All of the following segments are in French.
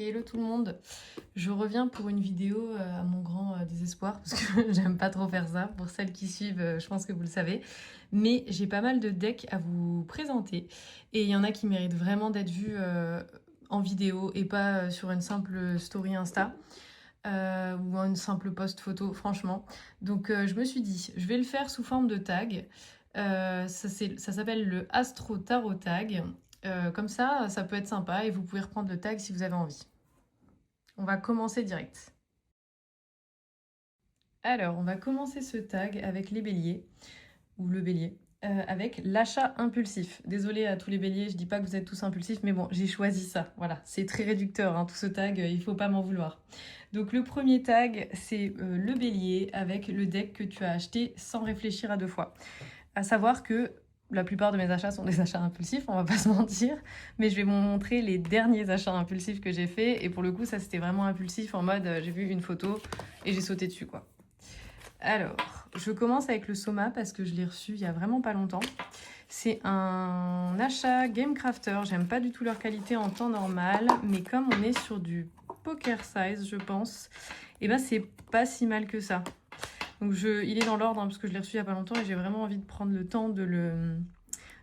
Hello tout le monde, je reviens pour une vidéo à mon grand désespoir parce que j'aime pas trop faire ça. Pour celles qui suivent, je pense que vous le savez. Mais j'ai pas mal de decks à vous présenter et il y en a qui méritent vraiment d'être vus en vidéo et pas sur une simple story Insta ou une simple post photo, franchement. Donc je me suis dit, je vais le faire sous forme de tag. Ça s'appelle le Astro Tarot Tag. Comme ça peut être sympa et vous pouvez reprendre le tag si vous avez envie. On va commencer direct. Alors, on va commencer ce tag avec les béliers, ou le bélier, avec l'achat impulsif. Désolée à tous les béliers, je dis pas que vous êtes tous impulsifs, mais bon, j'ai choisi ça. Voilà, c'est très réducteur, hein, tout ce tag, il faut pas m'en vouloir. Donc le premier tag, c'est le bélier avec le deck que tu as acheté sans réfléchir à deux fois. À savoir que la plupart de mes achats sont des achats impulsifs, on va pas se mentir, mais je vais vous montrer les derniers achats impulsifs que j'ai fait, et pour le coup, ça c'était vraiment impulsif, en mode j'ai vu une photo et j'ai sauté dessus, quoi. Alors, je commence avec le Soma parce que je l'ai reçu il y a vraiment pas longtemps. C'est un achat Game Crafter, j'aime pas du tout leur qualité en temps normal, mais comme on est sur du poker size, je pense, et ben c'est pas si mal que ça. Donc il est dans l'ordre hein, parce que je l'ai reçu il y a pas longtemps et j'ai vraiment envie de prendre le temps de le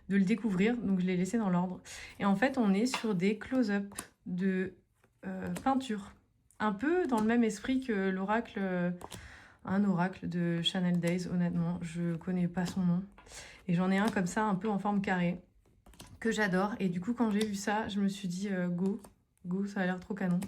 découvrir. Donc je l'ai laissé dans l'ordre. Et en fait, on est sur des close-up de peinture. Un peu dans le même esprit que l'oracle, un oracle de Chanel Days, honnêtement. Je connais pas son nom. Et j'en ai un comme ça, un peu en forme carrée, que j'adore. Et du coup, quand j'ai vu ça, je me suis dit go, ça a l'air trop canon.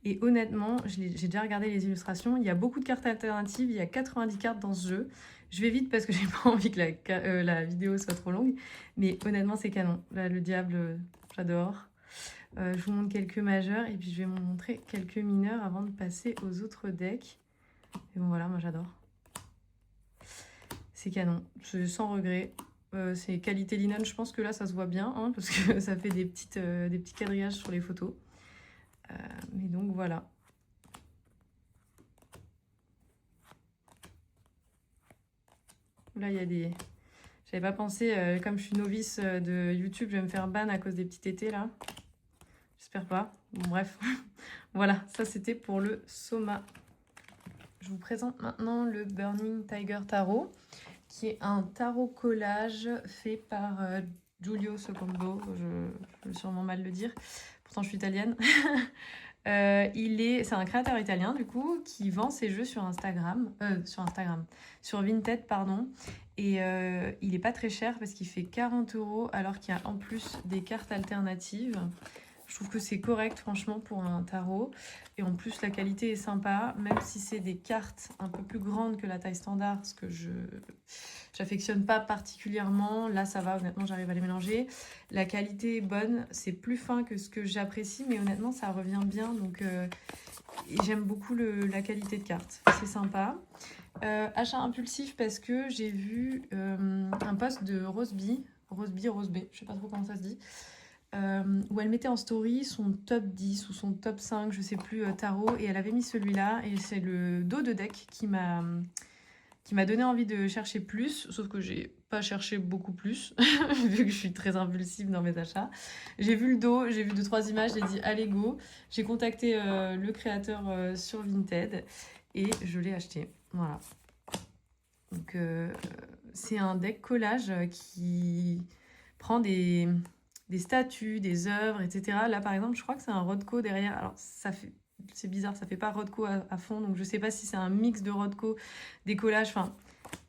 Et honnêtement, j'ai déjà regardé les illustrations. Il y a beaucoup de cartes alternatives. Il y a 90 cartes dans ce jeu. Je vais vite parce que j'ai pas envie que la vidéo soit trop longue. Mais honnêtement, c'est canon. Là, le diable, j'adore. Je vous montre quelques majeurs et puis je vais vous montrer quelques mineurs avant de passer aux autres decks. Et bon, voilà, moi j'adore. C'est canon. C'est sans regret. C'est qualité linen. Je pense que là, ça se voit bien hein, parce que ça fait des petits quadrillages sur les photos. Mais donc voilà. Là, il y a des... J'avais pas pensé, comme je suis novice de YouTube, je vais me faire ban à cause des petits tétés là. J'espère pas. Bon, bref. Voilà, ça c'était pour le Soma. Je vous présente maintenant le Burning Tiger Tarot, qui est un tarot collage fait par Giulio Secondo. Je vais sûrement mal le dire. Pourtant, je suis italienne. C'est un créateur italien du coup qui vend ses jeux sur sur Vinted pardon. Et il est pas très cher parce qu'il fait 40 € alors qu'il y a en plus des cartes alternatives. Je trouve que c'est correct franchement pour un tarot. Et en plus la qualité est sympa, même si c'est des cartes un peu plus grandes que la taille standard, ce que j'affectionne pas particulièrement. Là ça va, honnêtement j'arrive à les mélanger. La qualité est bonne, c'est plus fin que ce que j'apprécie, mais honnêtement ça revient bien. Donc j'aime beaucoup la qualité de carte, c'est sympa. Achat impulsif parce que j'ai vu un post de Roseby, je sais pas trop comment ça se dit, où elle mettait en story son top 10 ou son top 5, je sais plus, tarot, et elle avait mis celui-là, et c'est le dos de deck qui m'a donné envie de chercher plus, sauf que j'ai pas cherché beaucoup plus, vu que je suis très impulsive dans mes achats. J'ai vu le dos, j'ai vu 2-3 images, j'ai dit allez go, j'ai contacté le créateur sur Vinted, et je l'ai acheté, voilà. Donc c'est un deck collage qui prend des statues, des œuvres, etc. Là, par exemple, je crois que c'est un Rothko derrière. Alors, c'est bizarre, ça fait pas Rothko à fond, donc je sais pas si c'est un mix de Rothko, des collages, enfin,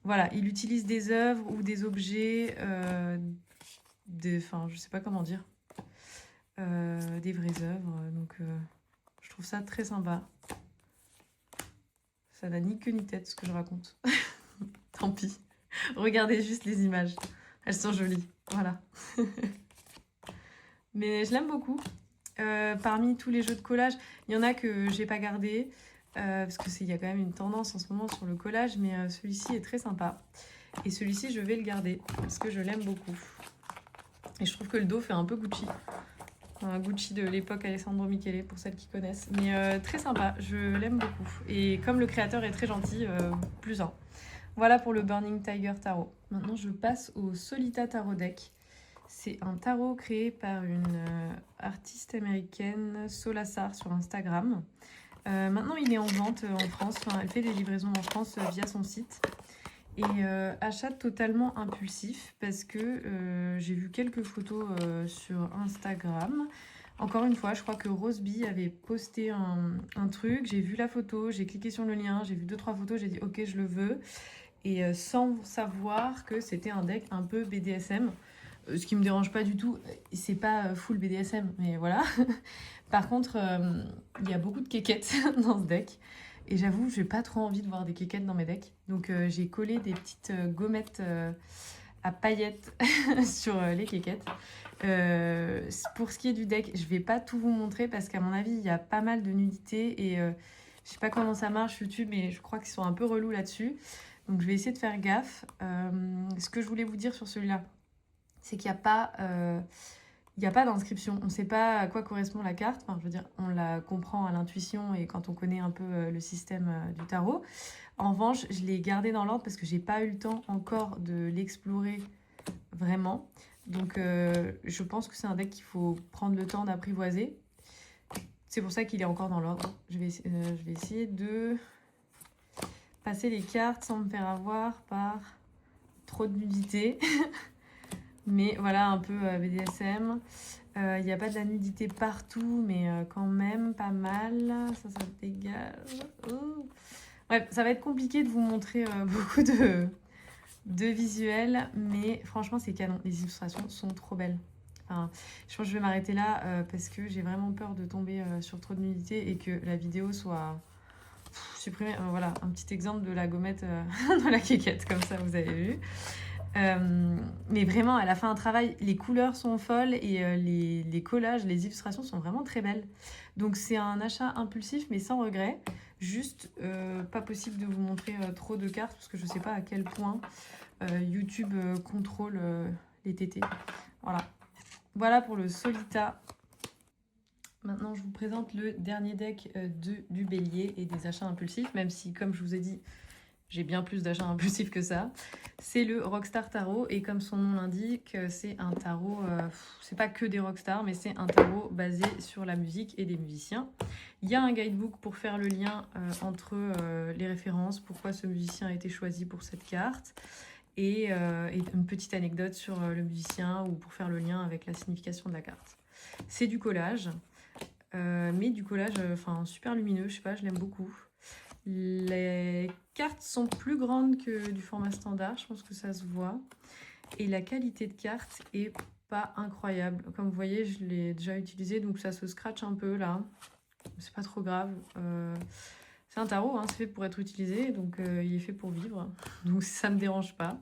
voilà. Il utilise des œuvres ou des objets, enfin, je sais pas comment dire, des vraies œuvres, donc je trouve ça très sympa. Ça n'a ni queue ni tête, ce que je raconte. Tant pis. Regardez juste les images. Elles sont jolies, voilà. Mais je l'aime beaucoup. Parmi tous les jeux de collage, il y en a que j'ai pas gardé parce qu'il y a quand même une tendance en ce moment sur le collage, mais celui-ci est très sympa. Et celui-ci, je vais le garder parce que je l'aime beaucoup. Et je trouve que le dos fait un peu Gucci. Un Gucci de l'époque Alessandro Michele, pour celles qui connaissent. Mais très sympa, je l'aime beaucoup. Et comme le créateur est très gentil, plus un. Voilà pour le Burning Tiger Tarot. Maintenant, je passe au Solita Tarot Deck. C'est un tarot créé par une artiste américaine, Solasar, sur Instagram. Maintenant, il est en vente en France. Enfin, elle fait des livraisons en France via son site. Et achat totalement impulsif parce que j'ai vu quelques photos sur Instagram. Encore une fois, je crois que Roseby avait posté un truc. J'ai vu la photo, j'ai cliqué sur le lien, j'ai vu 2-3 photos, j'ai dit ok, je le veux. Et sans savoir que c'était un deck un peu BDSM. Ce qui me dérange pas du tout, c'est pas full BDSM, mais voilà. Par contre, il y a beaucoup de kékettes dans ce deck. Et j'avoue, j'ai pas trop envie de voir des kékettes dans mes decks. Donc j'ai collé des petites gommettes à paillettes sur les kékettes. Pour ce qui est du deck, je vais pas tout vous montrer parce qu'à mon avis, il y a pas mal de nudité et je sais pas comment ça marche YouTube, mais je crois qu'ils sont un peu relous là-dessus. Donc je vais essayer de faire gaffe. Ce que je voulais vous dire sur celui-là, c'est qu'il n'y a pas, d'inscription. On ne sait pas à quoi correspond la carte. Enfin, je veux dire, on la comprend à l'intuition et quand on connaît un peu le système du tarot. En revanche, je l'ai gardé dans l'ordre parce que j'ai pas eu le temps encore de l'explorer vraiment. Donc, je pense que c'est un deck qu'il faut prendre le temps d'apprivoiser. C'est pour ça qu'il est encore dans l'ordre. Je vais essayer de passer les cartes sans me faire avoir par trop de nudité. Mais voilà, un peu BDSM. Il n'y a pas de la nudité partout, mais quand même pas mal. Ça se dégage. Oh. Bref, ça va être compliqué de vous montrer beaucoup de visuels, mais franchement, c'est canon. Les illustrations sont trop belles. Enfin, je pense que je vais m'arrêter là parce que j'ai vraiment peur de tomber sur trop de nudité et que la vidéo soit supprimée. Voilà, un petit exemple de la gommette dans la kékette, comme ça, vous avez vu. Mais vraiment, elle a fait un travail. Les couleurs sont folles et les collages, les illustrations sont vraiment très belles. Donc c'est un achat impulsif mais sans regret. Juste pas possible de vous montrer trop de cartes parce que je sais pas à quel point YouTube contrôle les tétés. Voilà pour le Solita. Maintenant je vous présente le dernier deck du bélier et des achats impulsifs, même si comme je vous ai dit, j'ai bien plus d'achats impulsifs que ça. C'est le Rockstar Tarot et comme son nom l'indique, c'est un tarot, c'est pas que des rockstars, mais c'est un tarot basé sur la musique et des musiciens. Il y a un guidebook pour faire le lien entre les références, pourquoi ce musicien a été choisi pour cette carte, et une petite anecdote sur le musicien ou pour faire le lien avec la signification de la carte. C'est du collage, mais du collage super lumineux, je sais pas, je l'aime beaucoup. Les cartes sont plus grandes que du format standard, je pense que ça se voit. Et la qualité de carte est pas incroyable. Comme vous voyez, je l'ai déjà utilisé, donc ça se scratch un peu là. C'est pas trop grave. C'est un tarot, hein, c'est fait pour être utilisé, donc il est fait pour vivre. Donc ça me dérange pas.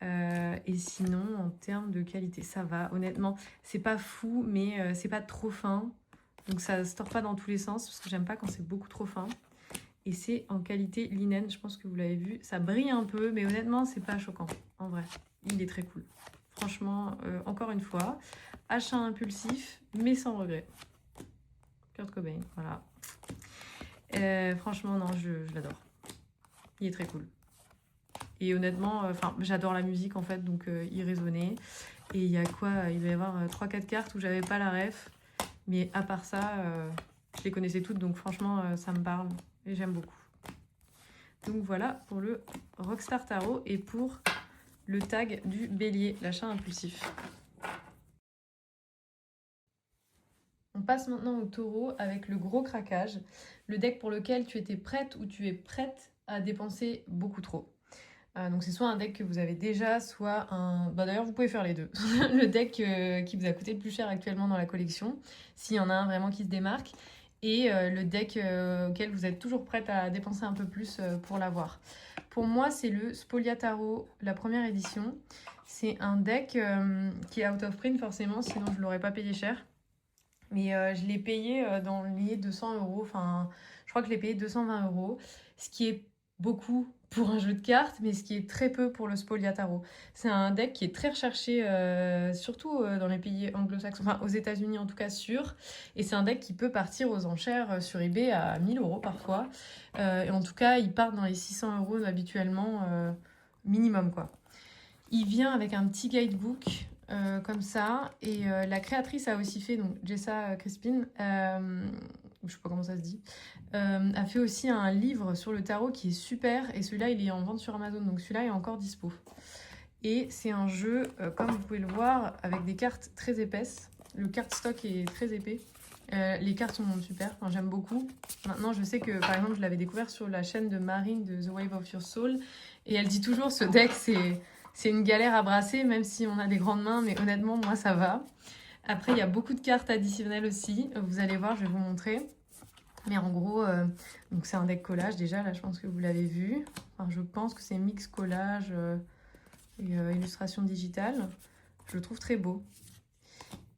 Et sinon, en termes de qualité, ça va. Honnêtement, c'est pas fou, mais c'est pas trop fin. Donc ça se tord pas dans tous les sens, parce que j'aime pas quand c'est beaucoup trop fin. Et c'est en qualité linen, je pense que vous l'avez vu. Ça brille un peu, mais honnêtement, c'est pas choquant. En vrai, il est très cool. Franchement, encore une fois, achat impulsif, mais sans regret. Kurt Cobain, voilà. Franchement, non, je l'adore. Il est très cool. Et honnêtement, j'adore la musique en fait, donc il résonnait. Et il y a quoi? Il va y avoir 3-4 cartes où j'avais pas la ref. Mais à part ça, je les connaissais toutes, donc franchement, ça me parle. Et j'aime beaucoup. Donc voilà pour le Rockstar Tarot et pour le tag du bélier, l'achat impulsif. On passe maintenant au taureau avec le gros craquage, le deck pour lequel tu étais prête ou tu es prête à dépenser beaucoup trop. Donc c'est soit un deck que vous avez déjà, soit un... d'ailleurs vous pouvez faire les deux. Le deck qui vous a coûté le plus cher actuellement dans la collection, s'il y en a un vraiment qui se démarque, et le deck auquel vous êtes toujours prête à dépenser un peu plus pour l'avoir. Pour moi, c'est le Spolia Tarot, la première édition. C'est un deck qui est out of print forcément, sinon je ne l'aurais pas payé cher. Mais je l'ai payé dans les 200 €. Enfin, je crois que je l'ai payé 220 €, ce qui est beaucoup pour un jeu de cartes, mais ce qui est très peu pour le Spolia Tarot. C'est un deck qui est très recherché, surtout dans les pays anglo-saxons, enfin aux États-Unis en tout cas, sûr. Et c'est un deck qui peut partir aux enchères sur eBay à 1000 € parfois. Et en tout cas, il part dans les 600 € habituellement, minimum quoi. Il vient avec un petit guidebook comme ça. Et la créatrice a aussi fait, donc Jessa Crispin, je sais pas comment ça se dit, a fait aussi un livre sur le tarot qui est super. Et celui-là, il est en vente sur Amazon, donc celui-là est encore dispo. Et c'est un jeu, comme vous pouvez le voir, avec des cartes très épaisses. Le cardstock est très épais. Les cartes sont super, enfin, j'aime beaucoup. Maintenant, je sais que, par exemple, je l'avais découvert sur la chaîne de Marine de The Wave of Your Soul. Et elle dit toujours, ce deck, c'est une galère à brasser, même si on a des grandes mains. Mais honnêtement, moi, ça va. Après, il y a beaucoup de cartes additionnelles aussi. Vous allez voir, je vais vous montrer. Mais en gros, donc c'est un deck collage déjà. Là, je pense que vous l'avez vu. Enfin, je pense que c'est mix collage et illustration digitale. Je le trouve très beau.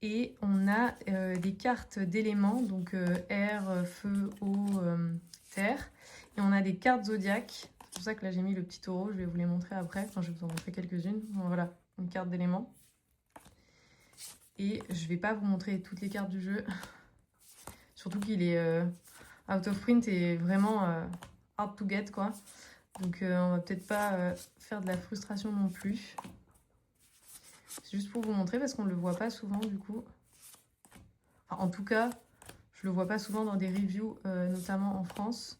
Et on a des cartes d'éléments, donc air, feu, eau, terre. Et on a des cartes zodiaques. C'est pour ça que là j'ai mis le petit taureau, je vais vous les montrer après. Enfin, je vais vous en montrer quelques-unes. Bon, voilà, une carte d'éléments. Et je vais pas vous montrer toutes les cartes du jeu. Surtout qu'il est out of print et vraiment hard to get, quoi. Donc on va peut-être pas faire de la frustration non plus. C'est juste pour vous montrer parce qu'on ne le voit pas souvent du coup. Enfin, en tout cas, je le vois pas souvent dans des reviews, notamment en France.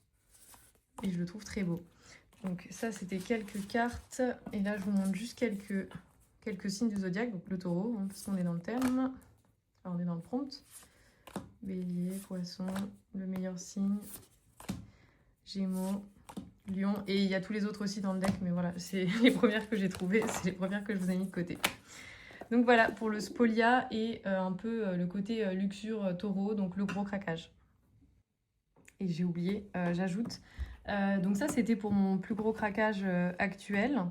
Et je le trouve très beau. Donc ça, c'était quelques cartes. Et là, je vous montre juste quelques signes du zodiaque. Donc le taureau, hein, parce qu'on est dans le thème. Enfin, on est dans le prompt. Bélier, poisson, le meilleur signe. Gémeaux, lion. Et il y a tous les autres aussi dans le deck. Mais voilà, c'est les premières que j'ai trouvées. C'est les premières que je vous ai mis de côté. Donc voilà pour le spolia et un peu le côté luxure taureau, donc le gros craquage. Et j'ai oublié, j'ajoute. Donc ça c'était pour mon plus gros craquage actuel.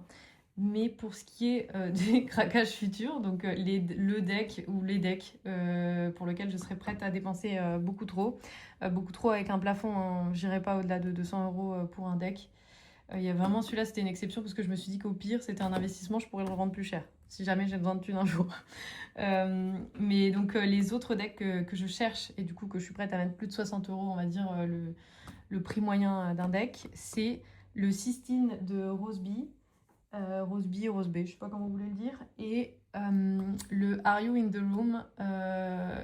Mais pour ce qui est des craquages futurs, donc le deck ou les decks pour lesquels je serais prête à dépenser beaucoup trop avec un plafond, hein, j'irai pas au-delà de 200 € pour un deck. Il y a vraiment celui-là, c'était une exception parce que je me suis dit qu'au pire, c'était un investissement, je pourrais le revendre plus cher si jamais j'ai besoin de thunes un jour. Mais donc les autres decks que je cherche et du coup que je suis prête à mettre plus de 60 €, on va dire le prix moyen d'un deck, c'est le Sistine de Roseby, Roseby, Roseby, je sais pas comment vous voulez le dire, et le Are You in the Room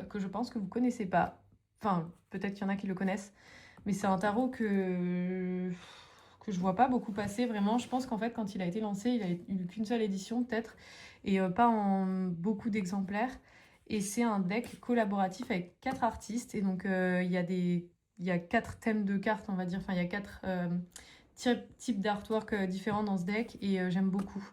que je pense que vous connaissez pas. Enfin, peut-être qu'il y en a qui le connaissent, mais c'est un tarot que je vois pas beaucoup passer vraiment. Je pense qu'en fait, quand il a été lancé, il a eu qu'une seule édition peut-être, et pas en beaucoup d'exemplaires. Et c'est un deck collaboratif avec 4 artistes, et donc il y a 4 thèmes de cartes, on va dire, enfin il y a 4 types d'artwork différents dans ce deck, et j'aime beaucoup.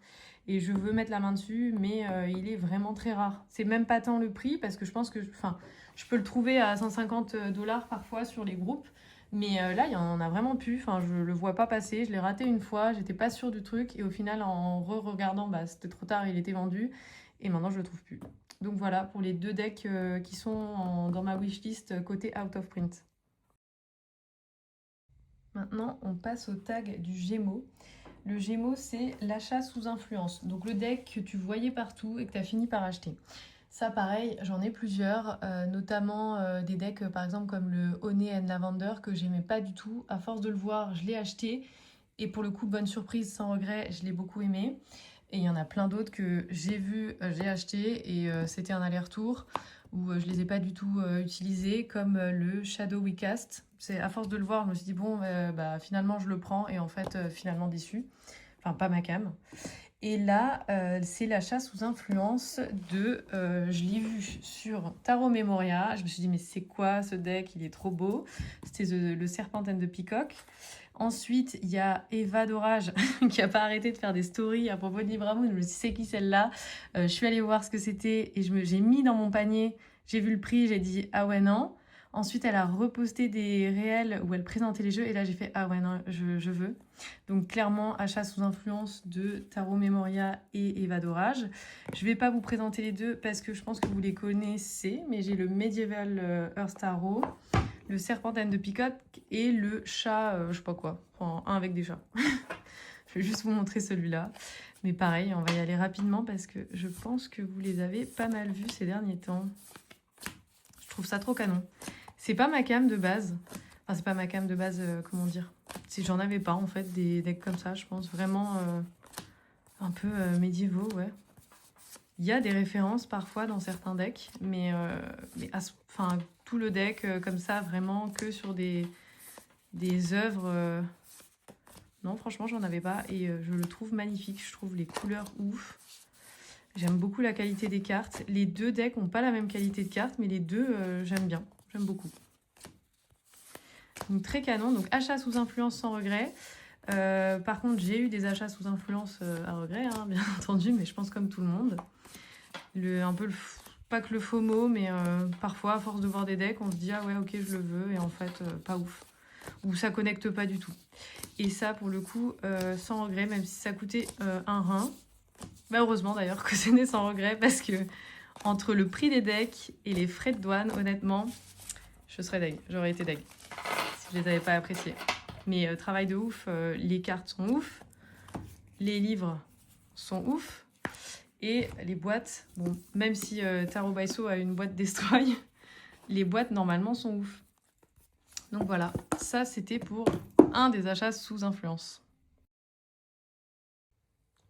Et je veux mettre la main dessus, mais il est vraiment très rare. C'est même pas tant le prix, parce que je pense que je peux le trouver à 150 $ parfois sur les groupes. Mais là, il y en a vraiment plus. Enfin, je le vois pas passer. Je l'ai raté une fois. J'étais pas sûre du truc. Et au final, en re-regardant, bah, c'était trop tard. Il était vendu. Et maintenant, je le trouve plus. Donc voilà pour les 2 decks qui sont dans ma wishlist côté out of print. Maintenant, on passe au tag du Gémeaux. Le Gémeaux, c'est l'achat sous influence. Donc le deck que tu voyais partout et que tu as fini par acheter. Ça, pareil, j'en ai plusieurs, notamment des decks, par exemple, comme le Honey and Lavender, que j'aimais pas du tout. À force de le voir, je l'ai acheté. Et pour le coup, bonne surprise, sans regret, je l'ai beaucoup aimé. Et il y en a plein d'autres que j'ai vu, j'ai acheté, et c'était un aller-retour où je les ai pas du tout utilisés, comme le Shadow We Cast. C'est à force de le voir, je me suis dit bon, bah, finalement je le prends, et en fait, finalement déçu. Enfin, pas ma cam. Et là, c'est l'achat sous influence de... je l'ai vu sur Tarot Memoria. Je me suis dit, mais c'est quoi ce deck? Il est trop beau. C'était le Serpentine de Peacock. Ensuite, il y a Eva d'Orage qui n'a pas arrêté de faire des stories à propos de Libra Moon. Je me suis dit, c'est qui celle-là? Je suis allée voir ce que c'était et j'ai mis dans mon panier. J'ai vu le prix, j'ai dit, ah ouais, non. Ensuite, elle a reposté des réels où elle présentait les jeux. Et là, j'ai fait, ah ouais, non, je veux. Donc clairement, achat sous influence de Tarot Memoria et Eva d'Orage. Je ne vais pas vous présenter les deux parce que je pense que vous les connaissez, mais j'ai le Medieval Earth Tarot, le Serpentine de Peacock et le chat, je sais pas quoi, enfin un avec des chats. Je vais juste vous montrer celui-là. Mais pareil, on va y aller rapidement parce que je pense que vous les avez pas mal vus ces derniers temps. Je trouve ça trop canon. C'est pas ma cam de base. Enfin, c'est pas ma cam de base, comment dire. Si j'en avais pas, en fait, des decks comme ça, je pense vraiment un peu médiévaux, ouais. Il y a des références parfois dans certains decks, mais, enfin, tout le deck comme ça, vraiment que sur des œuvres... Non, franchement, j'en avais pas et je le trouve magnifique. Je trouve les couleurs ouf. J'aime beaucoup la qualité des cartes. Les deux decks n'ont pas la même qualité de cartes, mais les deux, j'aime bien. J'aime beaucoup. Donc très canon. Donc achat sous influence sans regret. Par contre, j'ai eu des achats sous influence à regret, hein, bien entendu, mais je pense comme tout le monde. Pas que le FOMO, mais parfois, à force de voir des decks, on se dit « Ah ouais, ok, je le veux », et en fait, pas ouf. Ou ça connecte pas du tout. Et ça, pour le coup, sans regret, même si ça coûtait un rein. Bah heureusement d'ailleurs que ce n'est sans regret, parce que entre le prix des decks et les frais de douane, honnêtement, je serais deg. J'aurais été deg si je les avais pas appréciés. Mais travail de ouf, les cartes sont ouf, les livres sont ouf, et les boîtes, bon, même si Tarot by So a une boîte Destroy, les boîtes normalement sont ouf. Donc voilà, ça c'était pour un des achats sous influence.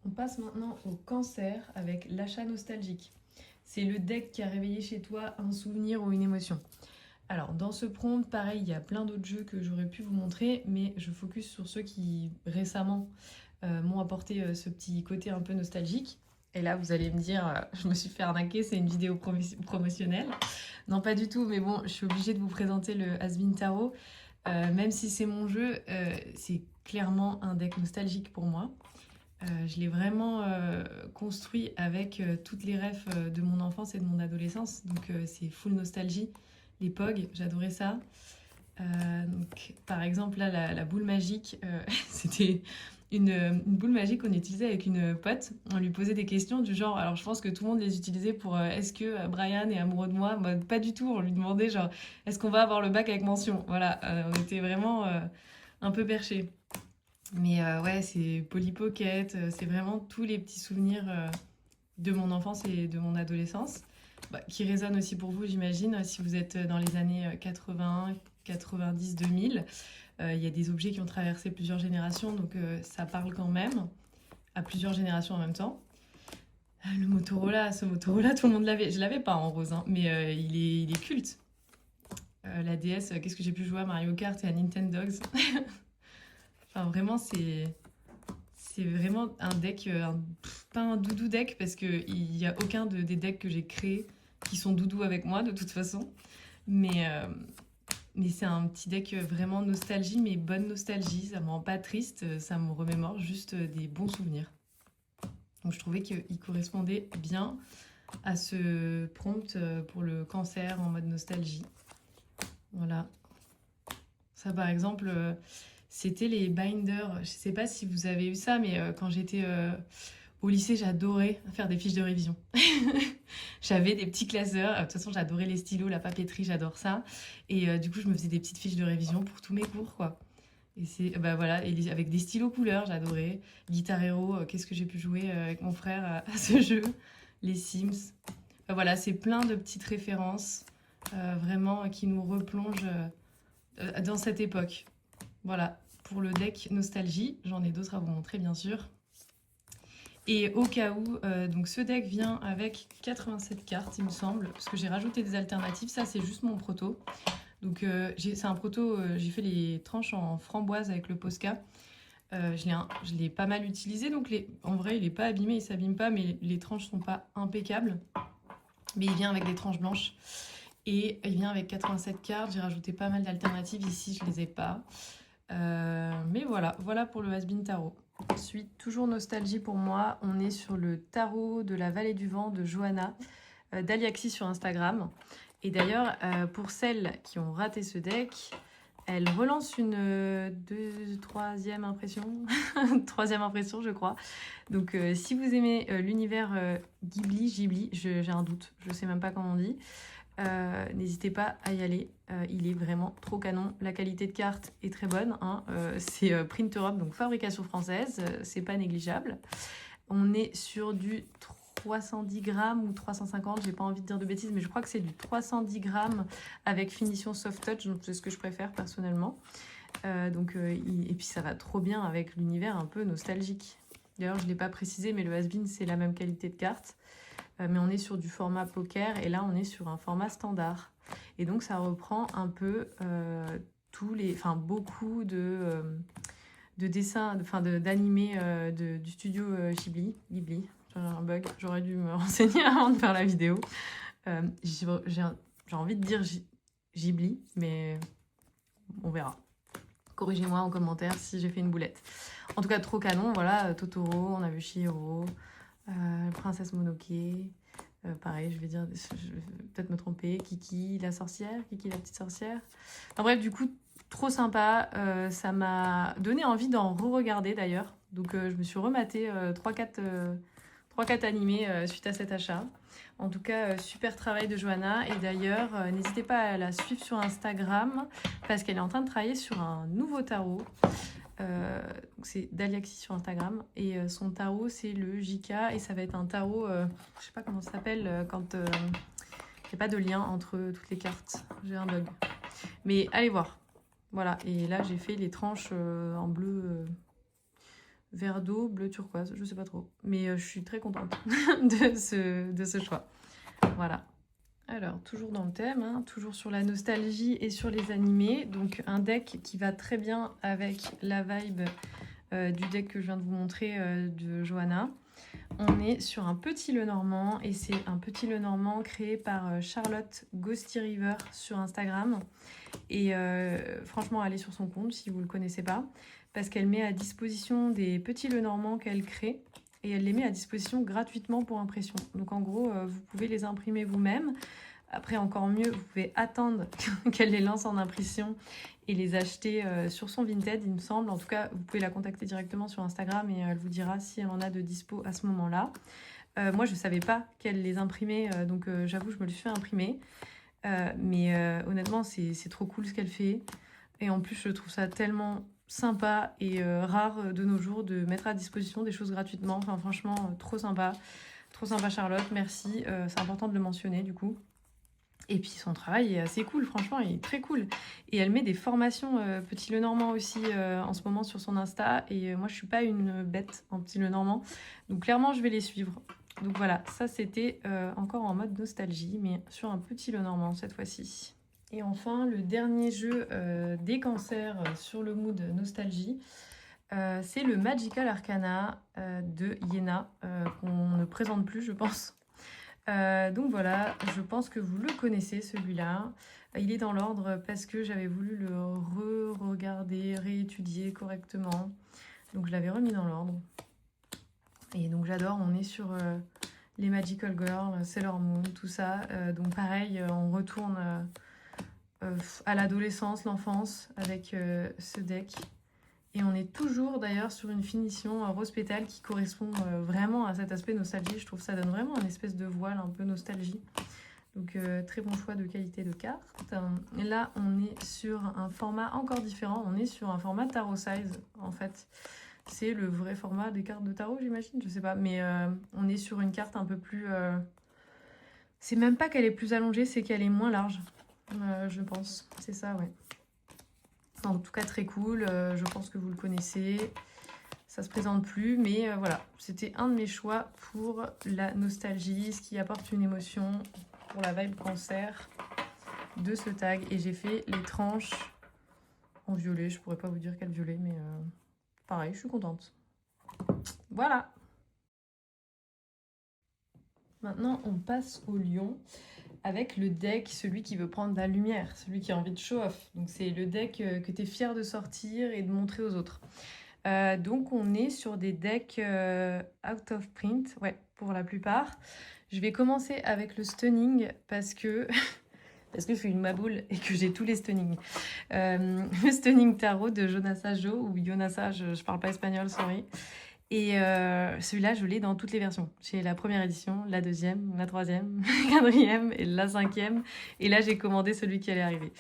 On passe maintenant au Cancer avec l'achat nostalgique. C'est le deck qui a réveillé chez toi un souvenir ou une émotion. Alors, dans ce prompt, pareil, il y a plein d'autres jeux que j'aurais pu vous montrer, mais je focus sur ceux qui, récemment, m'ont apporté ce petit côté un peu nostalgique. Et là, vous allez me dire, je me suis fait arnaquer, c'est une vidéo promotionnelle. Non, pas du tout, mais bon, je suis obligée de vous présenter le Has-Been Tarot. Même si c'est mon jeu, c'est clairement un deck nostalgique pour moi. Je l'ai vraiment construit avec toutes les refs de mon enfance et de mon adolescence. Donc c'est full nostalgie. Les POG, j'adorais ça. Donc, par exemple, là, la boule magique, c'était une boule magique qu'on utilisait avec une pote. On lui posait des questions du genre... Alors, je pense que tout le monde les utilisait pour est-ce que Brian est amoureux de moi? Bah, pas du tout. On lui demandait genre est-ce qu'on va avoir le bac avec mention? Voilà, on était vraiment un peu perchés. Mais ouais, c'est Polly Pocket, c'est vraiment tous les petits souvenirs de mon enfance et de mon adolescence, qui résonnent aussi pour vous, j'imagine, si vous êtes dans les années 80, 90, 2000. Il y a des objets qui ont traversé plusieurs générations, donc ça parle quand même à plusieurs générations en même temps. Le Motorola, ce Motorola, tout le monde l'avait. Je l'avais pas en rose, hein, mais il est culte. La DS, qu'est-ce que j'ai pu jouer à Mario Kart et à Nintendogs. Enfin, vraiment, c'est vraiment un deck, pas un doudou deck, parce qu'il n'y a aucun des decks que j'ai créés qui sont doudou avec moi, de toute façon. Mais c'est un petit deck vraiment nostalgie, mais bonne nostalgie. Ça me rend pas triste, ça me remémore juste des bons souvenirs. Donc je trouvais qu'il correspondait bien à ce prompt pour le Cancer en mode nostalgie. Voilà. Ça, par exemple... c'était les binders. Je sais pas si vous avez eu ça, mais quand j'étais au lycée, j'adorais faire des fiches de révision. J'avais des petits classeurs. De toute façon, j'adorais les stylos, la papeterie, j'adore ça. Et du coup, je me faisais des petites fiches de révision pour tous mes cours, quoi. Et c'est, bah voilà, et avec des stylos couleurs, j'adorais. Guitar Hero, qu'est-ce que j'ai pu jouer avec mon frère à ce jeu? Les Sims. Enfin, voilà, c'est plein de petites références, vraiment, qui nous replongent dans cette époque. Voilà, pour le deck Nostalgie. J'en ai d'autres à vous montrer, bien sûr. Et au cas où, donc ce deck vient avec 87 cartes, il me semble, parce que j'ai rajouté des alternatives. Ça, c'est juste mon proto. Donc, c'est un proto, j'ai fait les tranches en framboise avec le Posca. Je l'ai pas mal utilisé, donc en vrai, il n'est pas abîmé, il ne s'abîme pas, mais les tranches sont pas impeccables. Mais il vient avec des tranches blanches. Et il vient avec 87 cartes. J'ai rajouté pas mal d'alternatives ici, je les ai pas. Mais voilà pour le Has-Been Tarot. Ensuite, toujours nostalgie pour moi, on est sur le tarot de la vallée du vent de Johanna, d'Aliaxis sur Instagram. Et d'ailleurs, pour celles qui ont raté ce deck, elle relance une troisième impression, troisième impression je crois. Donc si vous aimez l'univers Ghibli, j'ai un doute, je sais même pas comment on dit. N'hésitez pas à y aller, il est vraiment trop canon. La qualité de carte est très bonne, hein. C'est Print Europe, donc fabrication française, c'est pas négligeable. On est sur du 310 grammes ou 350, j'ai pas envie de dire de bêtises, mais je crois que c'est du 310 grammes avec finition soft touch, donc c'est ce que je préfère personnellement. Et puis ça va trop bien avec l'univers un peu nostalgique. D'ailleurs, je ne l'ai pas précisé, mais le Has-Been, c'est la même qualité de carte. mais on est sur du format poker et là on est sur un format standard. Et donc ça reprend un peu beaucoup de dessins, d'animés du studio Ghibli. J'ai un bug, j'aurais dû me renseigner avant de faire la vidéo. J'ai envie de dire Ghibli, mais on verra. Corrigez-moi en commentaire si j'ai fait une boulette. En tout cas, trop canon, voilà, Totoro, on a vu Chihiro, Princesse Mononoke, pareil, je vais peut-être me tromper, Kiki la sorcière, Kiki la petite sorcière. Enfin bref, du coup, trop sympa, ça m'a donné envie d'en re-regarder d'ailleurs. Donc je me suis rematé 3-4 animés suite à cet achat. En tout cas, super travail de Johanna. Et d'ailleurs, n'hésitez pas à la suivre sur Instagram parce qu'elle est en train de travailler sur un nouveau tarot. C'est Daliaxi sur Instagram. Et son tarot, c'est le JK. Et ça va être un tarot, je sais pas comment ça s'appelle, quand il n'y a pas de lien entre toutes les cartes. J'ai un bug. Mais allez voir. Voilà. Et là, j'ai fait les tranches en bleu... vert d'eau, bleu turquoise, je sais pas trop. Mais je suis très contente de ce choix. Voilà. Alors, toujours dans le thème, hein, toujours sur la nostalgie et sur les animés. Donc, un deck qui va très bien avec la vibe du deck que je viens de vous montrer de Johanna. On est sur un petit Lenormand et c'est un petit Lenormand créé par Charlotte Ghosty River sur Instagram. Et franchement, allez sur son compte si vous ne le connaissez pas parce qu'elle met à disposition des petits Lenormand qu'elle crée et elle les met à disposition gratuitement pour impression. Donc en gros, vous pouvez les imprimer vous-même. Après, encore mieux, vous pouvez attendre qu'elle les lance en impression et les acheter sur son Vinted, il me semble. En tout cas, vous pouvez la contacter directement sur Instagram et elle vous dira si elle en a de dispo à ce moment-là. Moi, je ne savais pas qu'elle les imprimait, donc j'avoue, je me le suis fait imprimer. Mais honnêtement, c'est trop cool ce qu'elle fait. Et en plus, je trouve ça tellement sympa et rare de nos jours de mettre à disposition des choses gratuitement. Enfin, franchement, trop sympa. Trop sympa, Charlotte, merci. C'est important de le mentionner, du coup. Et puis son travail est assez cool, franchement, il est très cool. Et elle met des formations Petit Lenormand aussi en ce moment sur son Insta. Et moi, je suis pas une bête en Petit Lenormand. Donc clairement, je vais les suivre. Donc voilà, ça c'était encore en mode nostalgie, mais sur un Petit Lenormand cette fois-ci. Et enfin, le dernier jeu des cancers sur le mood nostalgie, c'est le Magical Arcana de Yéna, qu'on ne présente plus, je pense. Donc voilà, je pense que vous le connaissez celui-là. Il est dans l'ordre parce que j'avais voulu le re-regarder, réétudier correctement. Donc je l'avais remis dans l'ordre. Et donc j'adore, on est sur les Magical Girls, Sailor Moon, tout ça. Donc pareil, on retourne à l'adolescence, l'enfance avec ce deck. Et on est toujours d'ailleurs sur une finition rose pétale qui correspond vraiment à cet aspect nostalgie. Je trouve que ça donne vraiment un espèce de voile un peu nostalgie. Donc très bon choix de qualité de carte. Et là on est sur un format encore différent. On est sur un format tarot size en fait. C'est le vrai format des cartes de tarot j'imagine, je sais pas. Mais on est sur une carte un peu plus... C'est même pas qu'elle est plus allongée, c'est qu'elle est moins large. Je pense, c'est ça, ouais. En tout cas, très cool. Je pense que vous le connaissez. Ça se présente plus, mais voilà. C'était un de mes choix pour la nostalgie, ce qui apporte une émotion pour la vibe cancer de ce tag. Et j'ai fait les tranches en violet. Je pourrais pas vous dire quel violet, mais pareil, je suis contente. Voilà. Maintenant, on passe au lion avec le deck, celui qui veut prendre de la lumière, celui qui a envie de show-off. Donc c'est le deck que tu es fier de sortir et de montrer aux autres. Donc on est sur des decks out of print, ouais, pour la plupart. Je vais commencer avec le stunning parce que je suis une maboule et que j'ai tous les stunnings. Le stunning tarot de Jonasa Jo, ou Jonasa, je parle pas espagnol, sorry. Et celui-là, je l'ai dans toutes les versions. J'ai la première édition, la deuxième, la troisième, la quatrième et la cinquième. Et là, j'ai commandé celui qui allait arriver.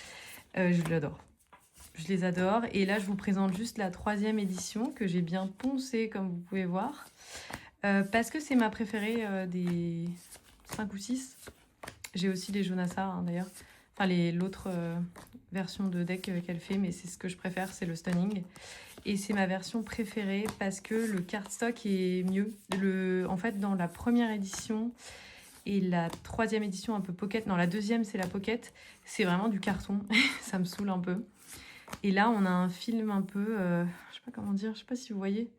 Je l'adore. Je les adore. Et là, je vous présente juste la troisième édition que j'ai bien poncée, comme vous pouvez voir. Parce que c'est ma préférée des 5 ou 6. J'ai aussi les Jonasa, hein, d'ailleurs. Enfin, l'autre version de deck qu'elle fait, mais c'est ce que je préfère, c'est le stunning. Et c'est ma version préférée parce que le cardstock est mieux. En fait, dans la première édition, Et la troisième édition un peu pocket, non la deuxième c'est la pocket, c'est vraiment du carton, ça me saoule un peu. Et là on a un film un peu, je sais pas comment dire, je sais pas si vous voyez,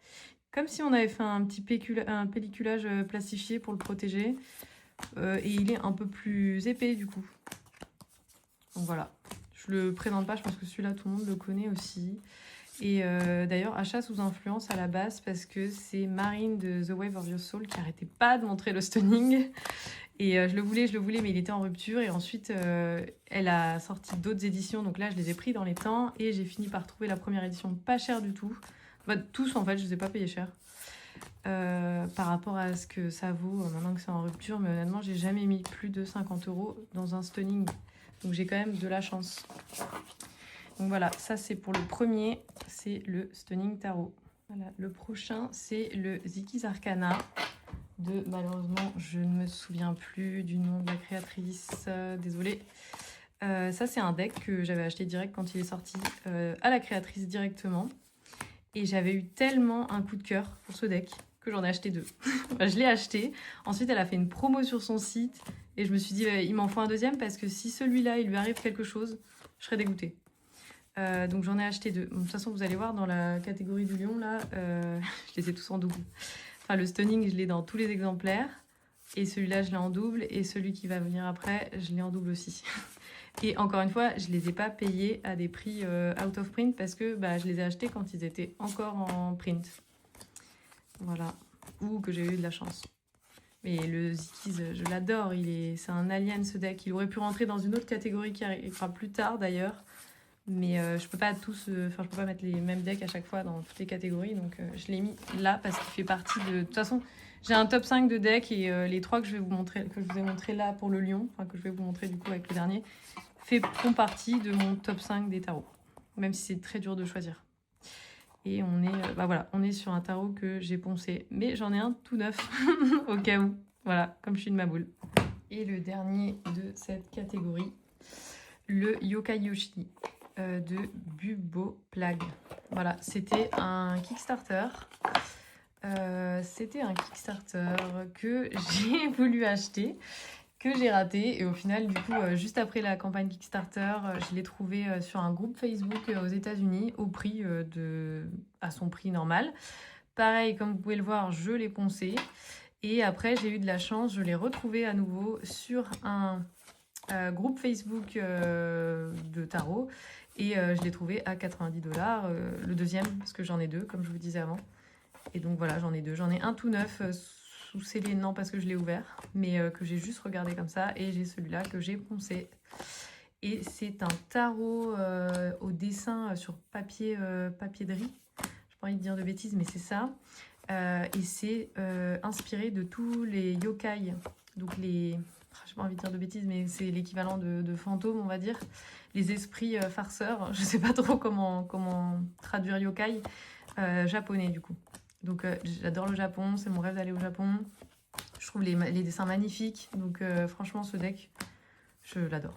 comme si on avait fait un petit un pelliculage plastifié pour le protéger. Et il est un peu plus épais du coup. Donc voilà, je le présente pas, je pense que celui-là tout le monde le connaît aussi. Et d'ailleurs, achat sous influence à la base parce que c'est Marine de The Wave of Your Soul qui arrêtait pas de montrer le stunning. Et je le voulais, mais il était en rupture. Et ensuite, elle a sorti d'autres éditions. Donc là, je les ai pris dans les temps. Et j'ai fini par trouver la première édition pas chère du tout. Bah, tous, en fait, je les ai pas payés cher. Par rapport à ce que ça vaut maintenant que c'est en rupture. Mais honnêtement, j'ai jamais mis plus de 50 € dans un stunning. Donc j'ai quand même de la chance. Donc voilà, ça c'est pour le premier, c'est le Stunning Tarot. Voilà, le prochain c'est le Ziki's Arcana de, malheureusement je ne me souviens plus du nom de la créatrice, désolée. Ça c'est un deck que j'avais acheté direct quand il est sorti à la créatrice directement. Et j'avais eu tellement un coup de cœur pour ce deck que j'en ai acheté 2. Je l'ai acheté, ensuite elle a fait une promo sur son site et je me suis dit il m'en faut un deuxième parce que si celui-là il lui arrive quelque chose, je serais dégoûtée. Donc j'en ai acheté 2. De toute façon, vous allez voir dans la catégorie du lion, là, je les ai tous en double. Enfin, le stunning, je l'ai dans tous les exemplaires. Et celui-là, je l'ai en double. Et celui qui va venir après, je l'ai en double aussi. Et encore une fois, je les ai pas payés à des prix out of print parce que bah, je les ai achetés quand ils étaient encore en print. Voilà. Ou que j'ai eu de la chance. Mais le Ziki's, je l'adore. C'est un alien, ce deck. Il aurait pu rentrer dans une autre catégorie qui arrivera plus tard, d'ailleurs. Mais je peux pas je peux pas mettre les mêmes decks à chaque fois dans toutes les catégories, donc je l'ai mis là parce qu'il fait partie de... De toute façon, j'ai un top 5 de decks et les 3 que je vous ai montré là pour le lion, enfin que je vais vous montrer du coup avec le dernier, font partie de mon top 5 des tarots, même si c'est très dur de choisir. Et on est, bah voilà, on est sur un tarot que j'ai poncé, mais j'en ai un tout neuf au cas où, voilà, comme je suis une maboule. Et le dernier de cette catégorie, le Yokai Yoshi de Bubo Plague. Voilà, c'était un Kickstarter. Que j'ai voulu acheter, que j'ai raté. Et au final, du coup, juste après la campagne Kickstarter, je l'ai trouvé sur un groupe Facebook aux États-Unis au prix à son prix normal. Pareil, comme vous pouvez le voir, je l'ai poncé. Et après, j'ai eu de la chance, je l'ai retrouvé à nouveau sur un groupe Facebook de tarot. Et je l'ai trouvé à 90 $, le deuxième, parce que j'en ai 2, comme je vous disais avant. Et donc voilà, j'en ai 2. J'en ai un tout neuf, sous scellé, non parce que je l'ai ouvert, mais que j'ai juste regardé comme ça. Et j'ai celui-là que j'ai poncé. Et c'est un tarot au dessin sur papier de riz. J'ai pas envie de dire de bêtises, mais c'est ça. Et c'est inspiré de tous les yokai. Donc les... J'ai pas envie de dire de bêtises, mais c'est l'équivalent de fantômes, on va dire. Les esprits farceurs. Je sais pas trop comment traduire yokai. Japonais, du coup. Donc j'adore le Japon, c'est mon rêve d'aller au Japon. Je trouve les dessins magnifiques. Donc franchement, ce deck, je l'adore.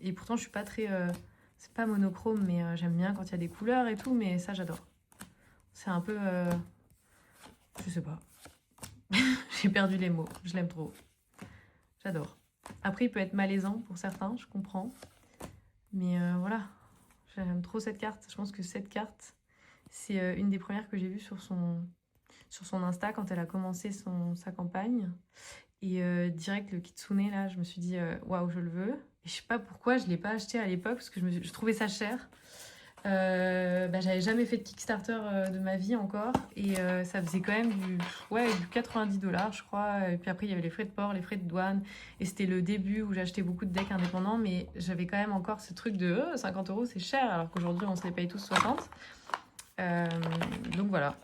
Et pourtant, je suis pas très... c'est pas monochrome, mais j'aime bien quand il y a des couleurs et tout, mais ça, j'adore. C'est un peu... je sais pas. J'ai perdu les mots, je l'aime trop. J'adore. Après, il peut être malaisant pour certains, je comprends. Mais voilà, j'aime trop cette carte. Je pense que cette carte, c'est une des premières que j'ai vues sur son Insta quand elle a commencé sa campagne. Et direct, le kitsune, là, je me suis dit, waouh, je le veux. Et je sais pas pourquoi je ne l'ai pas acheté à l'époque, parce que je trouvais ça cher. J'avais jamais fait de Kickstarter de ma vie encore. Et ça faisait quand même du 90 $, je crois. Et puis après, il y avait les frais de port, les frais de douane. Et c'était le début où j'achetais beaucoup de decks indépendants. Mais j'avais quand même encore ce truc de 50 €, c'est cher. Alors qu'aujourd'hui, on se les paye tous 60. Donc voilà,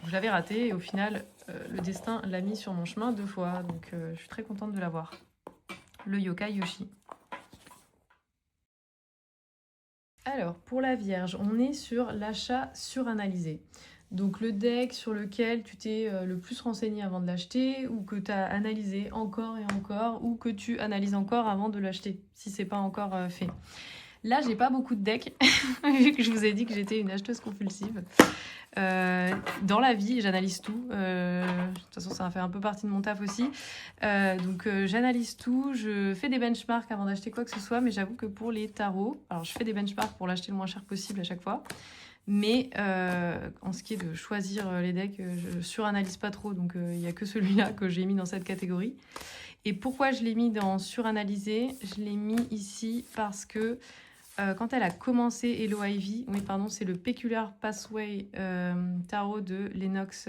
je l'avais raté et au final, le destin l'a mis sur mon chemin 2 fois. Donc je suis très contente de l'avoir. Le Yokai Yoshi. Alors, pour la Vierge, on est sur l'achat suranalysé. Donc le deck sur lequel tu t'es le plus renseigné avant de l'acheter ou que tu as analysé encore et encore ou que tu analyses encore avant de l'acheter, si c'est pas encore fait. Là, j'ai pas beaucoup de decks, vu que je vous ai dit que j'étais une acheteuse compulsive. Dans la vie, j'analyse tout. De toute façon, ça fait un peu partie de mon taf aussi. Donc, j'analyse tout. Je fais des benchmarks avant d'acheter quoi que ce soit. Mais j'avoue que pour les tarots, alors je fais des benchmarks pour l'acheter le moins cher possible à chaque fois. Mais en ce qui est de choisir les decks, je suranalyse pas trop. Donc, il n'y a que celui-là que j'ai mis dans cette catégorie. Et pourquoi je l'ai mis dans suranalyser? Je l'ai mis ici parce que quand elle a commencé Hello Ivy, oui pardon, c'est le Peculiar Pathway Tarot de Lennox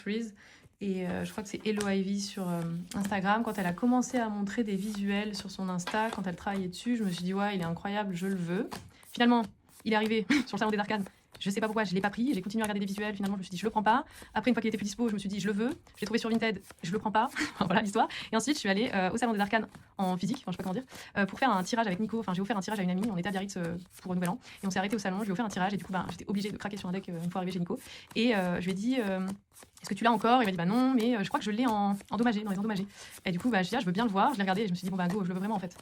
Reese. Et je crois que c'est Hello Ivy sur Instagram. Quand elle a commencé à montrer des visuels sur son Insta, quand elle travaillait dessus, je me suis dit ouais, il est incroyable, je le veux. Finalement, il est arrivé sur le salon des arcanes. Je sais pas pourquoi, je l'ai pas pris, j'ai continué à regarder des visuels, finalement je me suis dit je le prends pas. Après une fois qu'il était plus dispo, je me suis dit je le veux. Je l'ai trouvé sur Vinted, je le prends pas. Voilà l'histoire. Et ensuite je suis allée au salon des arcanes en physique, enfin je sais pas comment dire, pour faire un tirage avec Nico. Enfin j'ai offert un tirage à une amie, on était à Biarritz pour Nouvel An. Et on s'est arrêté au salon, je lui ai offert un tirage et du coup j'étais obligée de craquer sur un deck une fois arrivé chez Nico. Et je lui ai dit est-ce que tu l'as encore? Il m'a dit bah non, mais je crois que je l'ai en endommagé, dans les endommagés. Et du coup je dis je veux bien le voir, je l'ai regardé et je me suis dit bon bah go, je le veux vraiment en fait.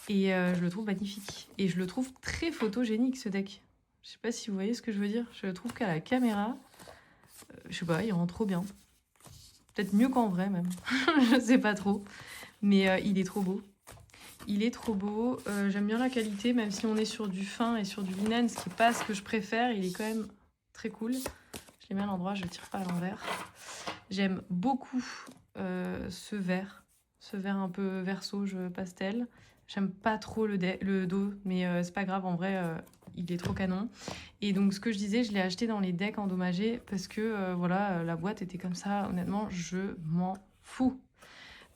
Et je le trouve magnifique. Et je le trouve très photogénique ce deck. Je sais pas si vous voyez ce que je veux dire. Je trouve qu'à la caméra, je sais pas, il rend trop bien. Peut-être mieux qu'en vrai même. Je sais pas trop. Mais il est trop beau. Il est trop beau. J'aime bien la qualité, même si on est sur du fin et sur du linen, ce qui n'est pas ce que je préfère. Il est quand même très cool. Je l'ai mis à l'endroit, je ne le tire pas à l'envers. J'aime beaucoup ce vert un peu vert sauge pastel. J'aime pas trop le dos, mais c'est pas grave, en vrai, il est trop canon. Et donc, ce que je disais, je l'ai acheté dans les decks endommagés parce que, voilà, la boîte était comme ça. Honnêtement, je m'en fous.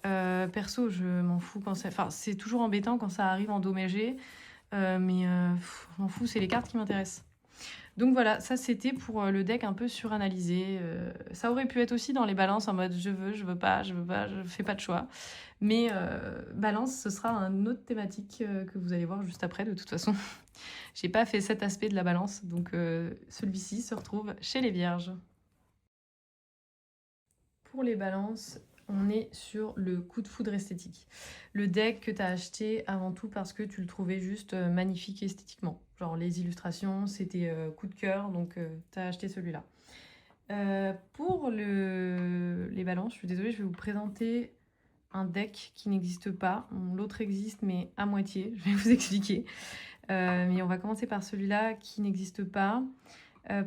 Perso, je m'en fous quand c'est... Enfin, c'est toujours embêtant quand ça arrive endommagé, mais je m'en fous, c'est les cartes qui m'intéressent. Donc voilà, ça c'était pour le deck un peu suranalysé. Ça aurait pu être aussi dans les balances en mode je veux pas, je fais pas de choix. Mais balance, ce sera une autre thématique que vous allez voir juste après de toute façon. J'ai pas fait cet aspect de la balance, donc celui-ci se retrouve chez les vierges. Pour les balances, on est sur le coup de foudre esthétique. Le deck que tu as acheté avant tout parce que tu le trouvais juste magnifique esthétiquement. Genre les illustrations, c'était coup de cœur, donc tu as acheté celui-là. Pour les balances, je suis désolée, je vais vous présenter un deck qui n'existe pas. L'autre existe, mais à moitié. Je vais vous expliquer. Mais on va commencer par celui-là qui n'existe pas.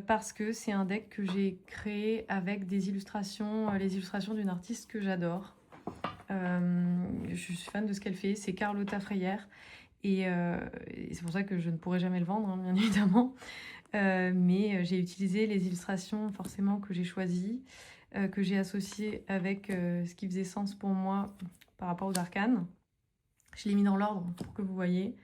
Parce que c'est un deck que j'ai créé avec des illustrations, les illustrations d'une artiste que j'adore. Je suis fan de ce qu'elle fait, c'est Carlotta Freyer. Et c'est pour ça que je ne pourrai jamais le vendre, hein, bien évidemment. Mais j'ai utilisé les illustrations forcément que j'ai choisies, que j'ai associées avec ce qui faisait sens pour moi par rapport aux arcanes. Je l'ai mis dans l'ordre pour que vous voyez.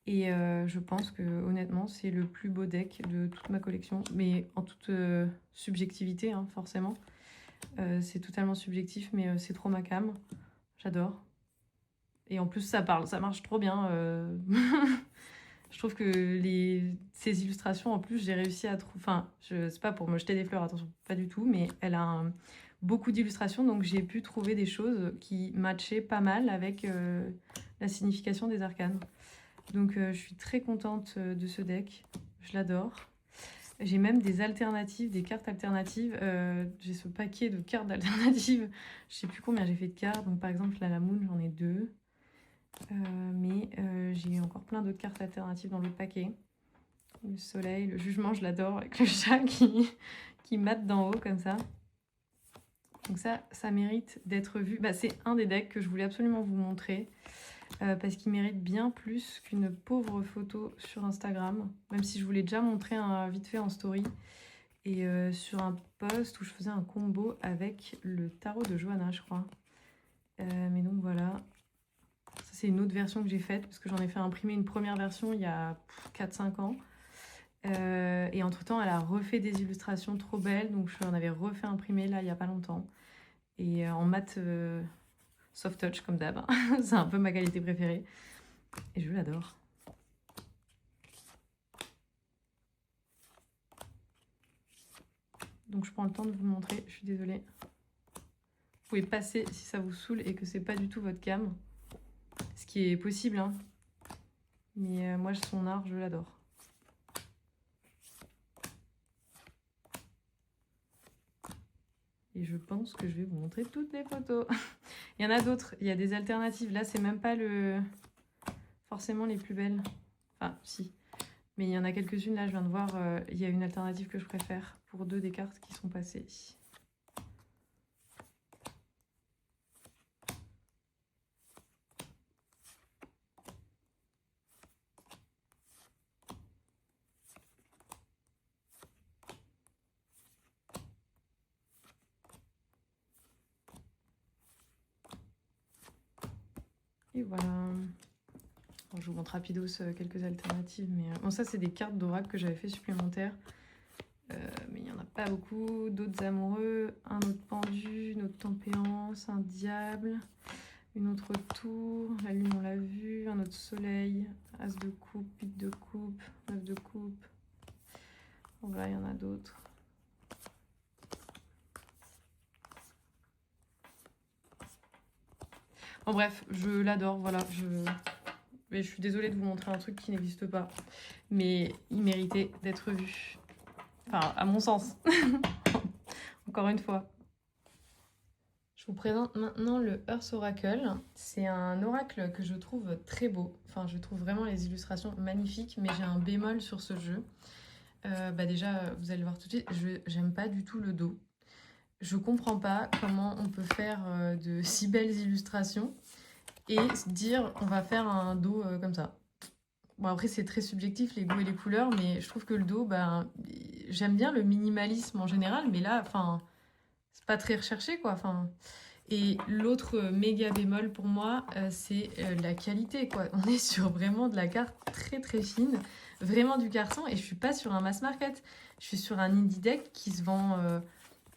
Et je pense que honnêtement, c'est le plus beau deck de toute ma collection. Mais en toute subjectivité, hein, forcément. C'est totalement subjectif, mais c'est trop ma came. J'adore. Et en plus, ça parle, ça marche trop bien. Je trouve que ces illustrations, en plus, j'ai réussi à trouver... Enfin, c'est pas pour me jeter des fleurs, attention, pas du tout. Mais elle a beaucoup d'illustrations, donc j'ai pu trouver des choses qui matchaient pas mal avec la signification des arcanes. Donc je suis très contente de ce deck, je l'adore. J'ai même des alternatives, des cartes alternatives. J'ai ce paquet de cartes alternatives. Je sais plus combien j'ai fait de cartes. Donc par exemple, là, la Moon, j'en ai 2. Mais j'ai encore plein d'autres cartes alternatives dans l'autre paquet. Le soleil, le jugement, je l'adore, avec le chat qui mate d'en haut comme ça. Donc ça mérite d'être vu. Bah, c'est un des decks que je voulais absolument vous montrer. Parce qu'il mérite bien plus qu'une pauvre photo sur Instagram, même si je vous l'ai déjà montré vite fait en story, et sur un post où je faisais un combo avec le tarot de Johanna, je crois. Mais donc voilà, ça c'est une autre version que j'ai faite, parce que j'en ai fait imprimer une première version il y a 4-5 ans, et entre temps elle a refait des illustrations trop belles, donc je en avais refait imprimer là il y a pas longtemps, et en mat soft touch comme d'hab. C'est un peu ma qualité préférée. Et je l'adore. Donc je prends le temps de vous montrer, je suis désolée. Vous pouvez passer si ça vous saoule et que c'est pas du tout votre cam. Ce qui est possible, hein. Mais moi, son art, je l'adore. Et je pense que je vais vous montrer toutes les photos. Il y en a d'autres, il y a des alternatives. Là, c'est même pas forcément les plus belles. Enfin, si. Mais il y en a quelques-unes, là, je viens de voir, il y a une alternative que je préfère pour 2 des cartes qui sont passées. Et voilà. Bon, je vous montre rapidos quelques alternatives. Mais bon, ça, c'est des cartes d'oracle que j'avais fait supplémentaires. Mais il n'y en a pas beaucoup. D'autres amoureux, un autre pendu, une autre tempérance, un diable, une autre tour, la lune on l'a vu, un autre soleil, as de coupe, pique de coupe, neuf de coupe. Donc là, il y en a d'autres. Bon bref, je l'adore, voilà. Mais je suis désolée de vous montrer un truc qui n'existe pas. Mais il méritait d'être vu. Enfin, à mon sens. Encore une fois. Je vous présente maintenant le Earth Oracle. C'est un oracle que je trouve très beau. Enfin, je trouve vraiment les illustrations magnifiques, mais j'ai un bémol sur ce jeu. Déjà, vous allez le voir tout de suite, j'aime pas du tout le dos. Je comprends pas comment on peut faire de si belles illustrations et se dire on va faire un dos comme ça. Bon, après, c'est très subjectif, les goûts et les couleurs, mais je trouve que le dos, j'aime bien le minimalisme en général, mais là, enfin, c'est pas très recherché, quoi. Enfin, et l'autre méga bémol pour moi, c'est la qualité, quoi. On est sur vraiment de la carte très très fine, vraiment du carton, et je suis pas sur un mass market. Je suis sur un indie deck qui se vend,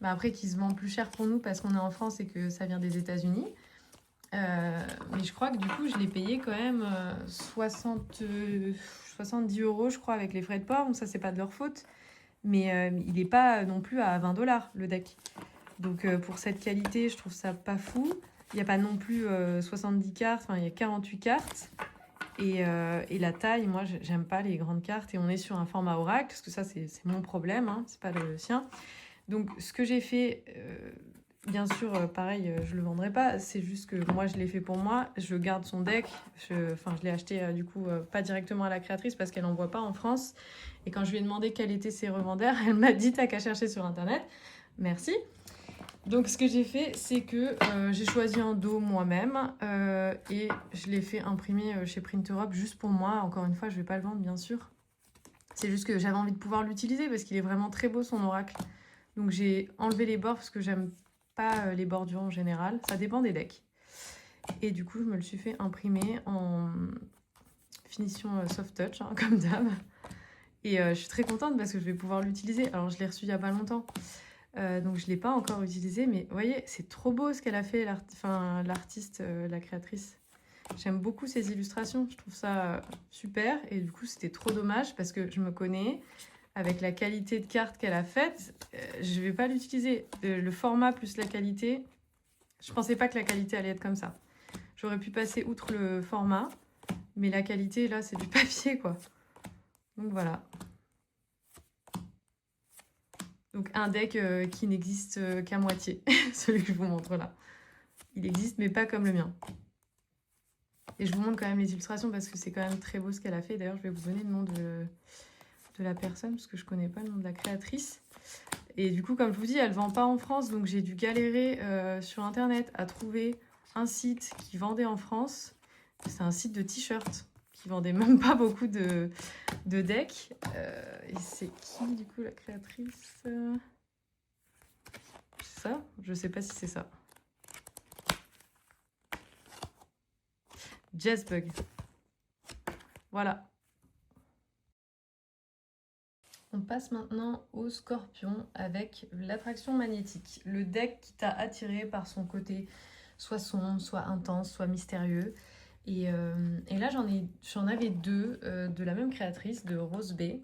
après, qui se vend plus cher pour nous parce qu'on est en France et que ça vient des États-Unis. Mais je crois que du coup, je l'ai payé quand même 70 €, je crois, avec les frais de port. Donc ça, c'est pas de leur faute. Mais il n'est pas non plus à 20 $, le deck. Donc pour cette qualité, je trouve ça pas fou. Il n'y a pas non plus 70 cartes, enfin il y a 48 cartes. Et la taille, moi, j'aime pas les grandes cartes. Et on est sur un format oracle, parce que ça, c'est mon problème, hein, c'est pas le sien. Donc ce que j'ai fait... Bien sûr, pareil, je le vendrai pas. C'est juste que moi, je l'ai fait pour moi. Je garde son deck. Je l'ai acheté du coup pas directement à la créatrice parce qu'elle n'envoie pas en France. Et quand je lui ai demandé quels étaient ses revendeurs, elle m'a dit t'as qu'à chercher sur internet. Merci. Donc ce que j'ai fait, c'est que j'ai choisi un dos moi-même et je l'ai fait imprimer chez Print Europe juste pour moi. Encore une fois, je vais pas le vendre bien sûr. C'est juste que j'avais envie de pouvoir l'utiliser parce qu'il est vraiment très beau son oracle. Donc j'ai enlevé les bords parce que j'aime pas les bordures en général, ça dépend des decks. Et du coup, je me le suis fait imprimer en finition soft touch, hein, comme d'hab. Et je suis très contente parce que je vais pouvoir l'utiliser. Alors, je l'ai reçu il y a pas longtemps, donc je l'ai pas encore utilisé. Mais vous voyez, c'est trop beau ce qu'elle a fait, l'artiste, la créatrice. J'aime beaucoup ses illustrations, je trouve ça super. Et du coup, c'était trop dommage parce que je me connais. Avec la qualité de carte qu'elle a faite, je vais pas l'utiliser. Le format plus la qualité, je pensais pas que la qualité allait être comme ça. J'aurais pu passer outre le format, mais la qualité, là, c'est du papier, quoi. Donc voilà. Donc un deck qui n'existe qu'à moitié, celui que je vous montre là. Il existe, mais pas comme le mien. Et je vous montre quand même les illustrations parce que c'est quand même très beau ce qu'elle a fait. D'ailleurs, je vais vous donner le nom de la personne parce que je connais pas le nom de la créatrice. Et du coup, comme je vous dis, elle vend pas en France, donc j'ai dû galérer sur internet à trouver un site qui vendait en France. C'est un site de t-shirts qui vendait même pas beaucoup de decks. Et c'est qui du coup la créatrice? C'est ça? Je sais pas si c'est ça. Jazzbug. Voilà. On passe maintenant au Scorpion avec l'attraction magnétique. Le deck qui t'a attiré par son côté soit sombre, soit intense, soit mystérieux. Et là, j'en avais deux de la même créatrice, de Rose Bay.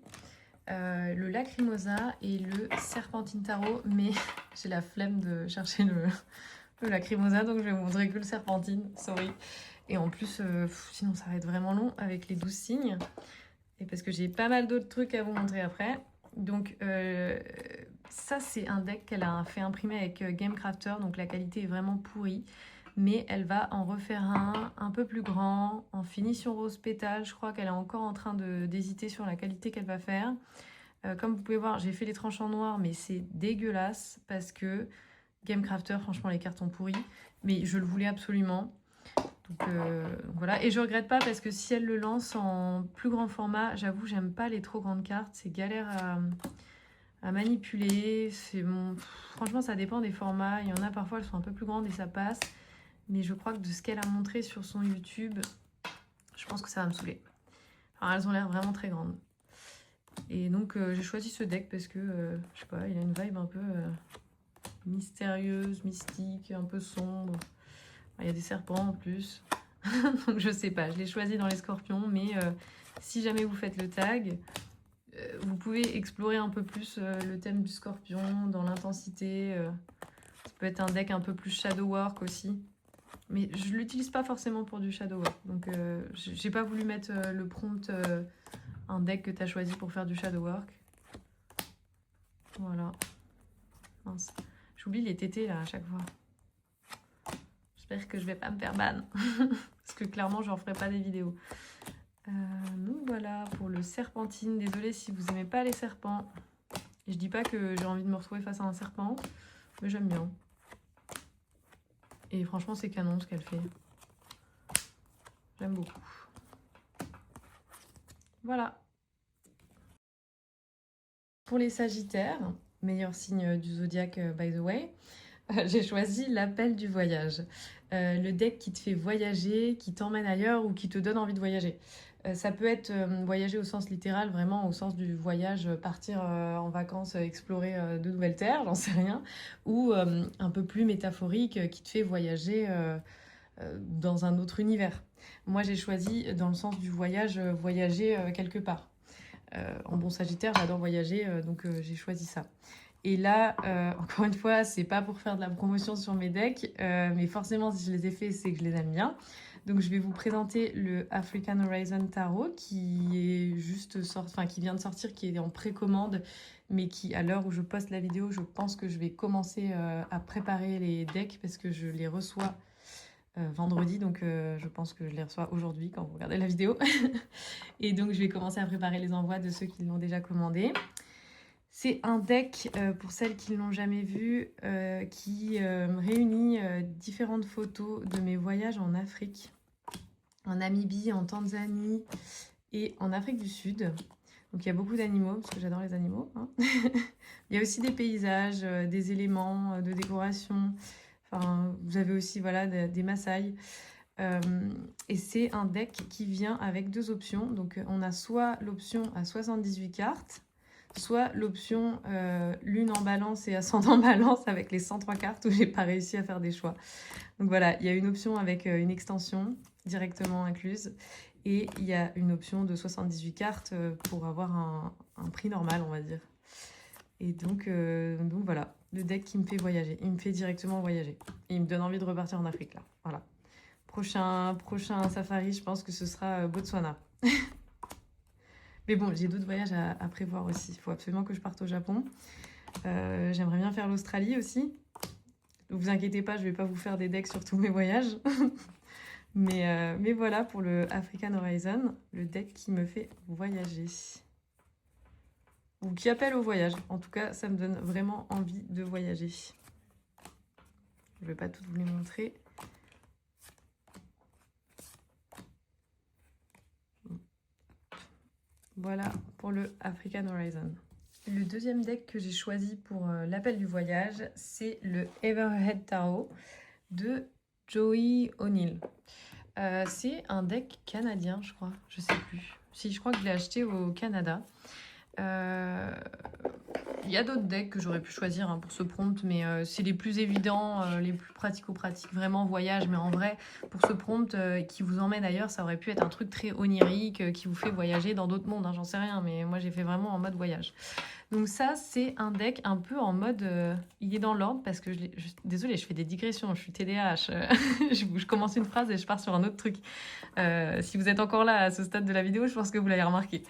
Le Lacrimosa et le Serpentine Tarot. Mais j'ai la flemme de chercher le Lacrimosa, donc je vais vous montrer que le Serpentine. Sorry. Et en plus, sinon ça va être vraiment long avec les 12 signes. Et parce que j'ai pas mal d'autres trucs à vous montrer après. Donc ça c'est un deck qu'elle a fait imprimer avec Gamecrafter. Donc la qualité est vraiment pourrie. Mais elle va en refaire un peu plus grand, en finition rose pétale. Je crois qu'elle est encore en train d'hésiter sur la qualité qu'elle va faire. Comme vous pouvez voir, j'ai fait les tranches en noir, mais c'est dégueulasse parce que Gamecrafter, franchement, les cartes ont pourri. Mais je le voulais absolument. Donc voilà. Et je regrette pas parce que si elle le lance en plus grand format, j'avoue, j'aime pas les trop grandes cartes. C'est galère à manipuler. Franchement, ça dépend des formats. Il y en a parfois, elles sont un peu plus grandes et ça passe. Mais je crois que de ce qu'elle a montré sur son YouTube, je pense que ça va me saouler. Enfin, elles ont l'air vraiment très grandes. Et donc, j'ai choisi ce deck parce que, je sais pas, il a une vibe un peu mystérieuse, mystique, un peu sombre. Il y a des serpents en plus. Donc, je sais pas, je l'ai choisi dans les scorpions. Mais si jamais vous faites le tag, vous pouvez explorer un peu plus le thème du scorpion, dans l'intensité. Ça peut être un deck un peu plus shadow work aussi. Mais je ne l'utilise pas forcément pour du shadow work. Donc, j'ai pas voulu mettre le prompt un deck que tu as choisi pour faire du shadow work. Voilà. Mince. J'oublie les TT là à chaque fois. J'espère que je vais pas me faire ban. Parce que clairement, j'en ferai pas des vidéos. Donc voilà pour le serpentine. Désolée si vous aimez pas les serpents. Et je dis pas que j'ai envie de me retrouver face à un serpent. Mais j'aime bien. Et franchement, c'est canon ce qu'elle fait. J'aime beaucoup. Voilà. Pour les sagittaires, meilleur signe du zodiaque by the way, j'ai choisi l'appel du voyage. Le deck qui te fait voyager, qui t'emmène ailleurs ou qui te donne envie de voyager. Ça peut être voyager au sens littéral, vraiment au sens du voyage, partir en vacances, explorer de nouvelles terres, j'en sais rien. Ou un peu plus métaphorique, qui te fait voyager dans un autre univers. Moi j'ai choisi dans le sens du voyage, voyager quelque part. En bon sagittaire, j'adore voyager, donc j'ai choisi ça. Et là, encore une fois, c'est pas pour faire de la promotion sur mes decks, mais forcément, si je les ai faits, c'est que je les aime bien. Donc, je vais vous présenter le African Horizon Tarot qui est juste qui vient de sortir, qui est en précommande, mais qui, à l'heure où je poste la vidéo, je pense que je vais commencer à préparer les decks parce que je les reçois vendredi, donc je pense que je les reçois aujourd'hui quand vous regardez la vidéo. Et donc, je vais commencer à préparer les envois de ceux qui l'ont déjà commandé. C'est un deck, pour celles qui ne l'ont jamais vu, qui réunit différentes photos de mes voyages en Afrique, en Namibie, en Tanzanie et en Afrique du Sud. Donc il y a beaucoup d'animaux, parce que j'adore les animaux. Hein. Il y a aussi des paysages, des éléments de décoration. Enfin, vous avez aussi voilà, des Maasai. Et c'est un deck qui vient avec deux options. Donc on a soit l'option à 78 cartes, soit l'option lune en balance et ascendant balance avec les 103 cartes où j'ai pas réussi à faire des choix. Donc voilà, il y a une option avec une extension directement incluse et il y a une option de 78 cartes pour avoir un prix normal, on va dire. Et donc voilà, le deck qui me fait voyager. Il me fait directement voyager. Et il me donne envie de repartir en Afrique là. Voilà. Prochain safari, je pense que ce sera Botswana. Mais bon, j'ai d'autres voyages à prévoir aussi. Il faut absolument que je parte au Japon. J'aimerais bien faire l'Australie aussi. Ne vous inquiétez pas, je ne vais pas vous faire des decks sur tous mes voyages. mais voilà pour le African Horizon, le deck qui me fait voyager. Ou qui appelle au voyage. En tout cas, ça me donne vraiment envie de voyager. Je ne vais pas toutes vous les montrer. Voilà pour le African Horizon. Le deuxième deck que j'ai choisi pour l'appel du voyage, c'est le Everhead Tarot de Joey O'Neill. C'est un deck canadien, je crois. Je sais plus. Si, je crois que je l'ai acheté au Canada. Il y a d'autres decks que j'aurais pu choisir hein, pour ce prompt, mais c'est les plus évidents, les plus pratico-pratiques, vraiment voyage. Mais en vrai, pour ce prompt qui vous emmène ailleurs, ça aurait pu être un truc très onirique qui vous fait voyager dans d'autres mondes, hein, j'en sais rien, mais moi j'ai fait vraiment en mode voyage. Donc ça, c'est un deck un peu en mode... il est dans l'ordre parce que désolée, je fais des digressions, je suis TDAH. Je commence une phrase et je pars sur un autre truc. Si vous êtes encore là à ce stade de la vidéo, je pense que vous l'avez remarqué.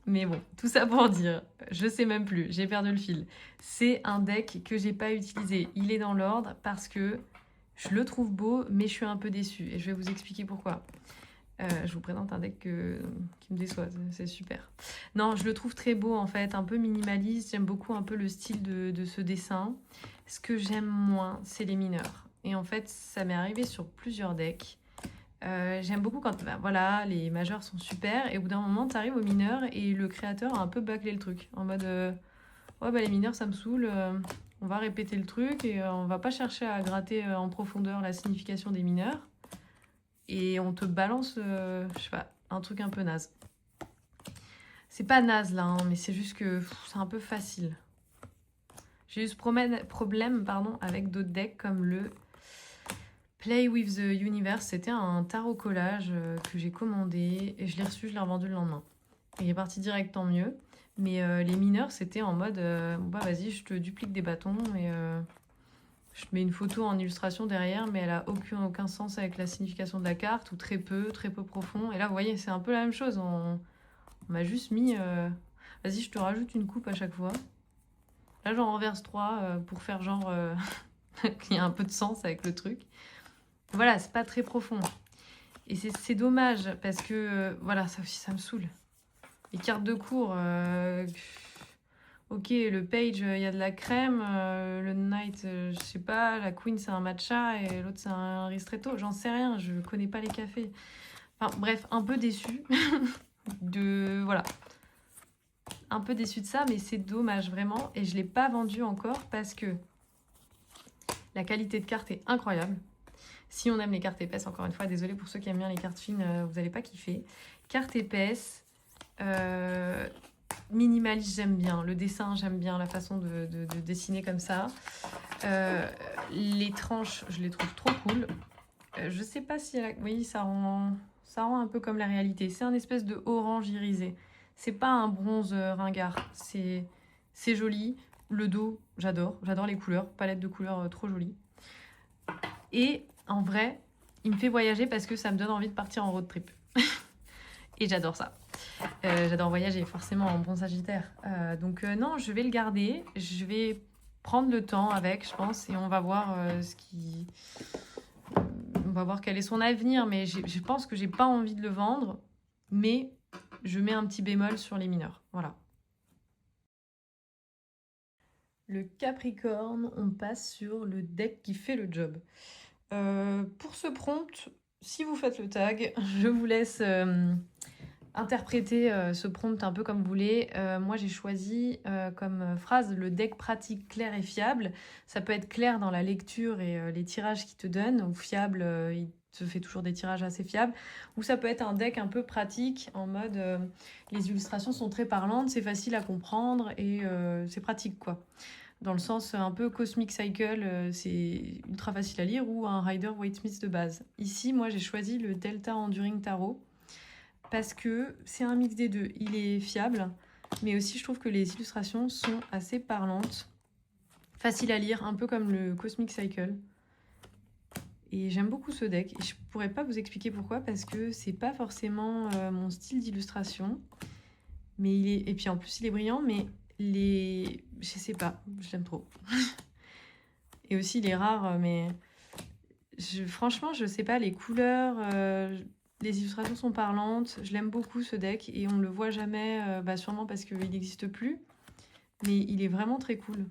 Mais bon, tout ça pour dire, je sais même plus, j'ai perdu le fil. C'est un deck que j'ai pas utilisé. Il est dans l'ordre parce que je le trouve beau, mais je suis un peu déçue. Et je vais vous expliquer pourquoi. Je vous présente un deck qui me déçoit, c'est super. Non, je le trouve très beau en fait, un peu minimaliste. J'aime beaucoup un peu le style de ce dessin. Ce que j'aime moins, c'est les mineurs. Et en fait, ça m'est arrivé sur plusieurs decks. J'aime beaucoup quand voilà, les majeurs sont super et au bout d'un moment tu arrives aux mineurs et le créateur a un peu bâclé le truc en mode ouais bah les mineurs ça me saoule, on va répéter le truc et on va pas chercher à gratter en profondeur la signification des mineurs et on te balance je sais pas, un truc un peu naze. C'est pas naze là hein, mais c'est juste que c'est un peu facile. J'ai eu ce problème pardon, avec d'autres decks comme le Play with the Universe, c'était un tarot collage que j'ai commandé et je l'ai reçu, je l'ai revendu le lendemain. Il est parti direct, tant mieux. Mais les mineurs, c'était en mode bah vas-y, je te duplique des bâtons et je mets une photo en illustration derrière, mais elle a aucun sens avec la signification de la carte ou très peu profond. Et là, vous voyez, c'est un peu la même chose. On m'a juste mis vas-y, je te rajoute une coupe à chaque fois. Là, j'en renverse 3 pour faire genre qu'il y a un peu de sens avec le truc. Voilà, c'est pas très profond. Et c'est dommage parce que, voilà, ça aussi, ça me saoule. Les cartes de cours, ok, le page, il y a de la crème, le knight, je sais pas, la queen, c'est un matcha et l'autre, c'est un ristretto. J'en sais rien, je connais pas les cafés. Enfin, bref, un peu déçue voilà. Un peu déçue de ça, mais c'est dommage, vraiment. Et je l'ai pas vendu encore parce que la qualité de carte est incroyable. Si on aime les cartes épaisses, encore une fois, désolé pour ceux qui aiment bien les cartes fines, vous n'allez pas kiffer. Carte épaisse, minimaliste, j'aime bien. Le dessin, j'aime bien la façon de dessiner comme ça. Les tranches, je les trouve trop cool. Je sais pas si oui, ça rend un peu comme la réalité. C'est un espèce de orange irisé. C'est pas un bronze ringard. C'est joli. Le dos, j'adore. J'adore les couleurs. Palette de couleurs trop jolie. Et en vrai, il me fait voyager parce que ça me donne envie de partir en road trip. Et j'adore ça. J'adore voyager, forcément, en bon sagittaire. Donc non, je vais le garder. Je vais prendre le temps avec, je pense, et on va voir on va voir quel est son avenir, mais je pense que j'ai pas envie de le vendre, mais je mets un petit bémol sur les mineurs. Voilà. Le Capricorne, on passe sur le deck qui fait le job. Pour ce prompt, si vous faites le tag, je vous laisse interpréter ce prompt un peu comme vous voulez. Moi, j'ai choisi comme phrase le deck pratique, clair et fiable. Ça peut être clair dans la lecture et les tirages qu'il te donne, ou fiable, il te fait toujours des tirages assez fiables. Ou ça peut être un deck un peu pratique, en mode les illustrations sont très parlantes, c'est facile à comprendre et c'est pratique, quoi. Dans le sens un peu Cosmic Cycle, c'est ultra facile à lire, ou un Rider-Waite-Smith de base. Ici, moi, j'ai choisi le Delta Enduring Tarot, parce que c'est un mix des deux. Il est fiable, mais aussi je trouve que les illustrations sont assez parlantes, faciles à lire, un peu comme le Cosmic Cycle. Et j'aime beaucoup ce deck. Et je pourrais pas vous expliquer pourquoi, parce que c'est pas forcément mon style d'illustration. Mais et puis en plus il est brillant, mais je sais pas, je l'aime trop. Et aussi il est rare, mais franchement je sais pas, les couleurs, les illustrations sont parlantes. Je l'aime beaucoup ce deck et on le voit jamais, sûrement parce qu'il n'existe plus. Mais il est vraiment très cool.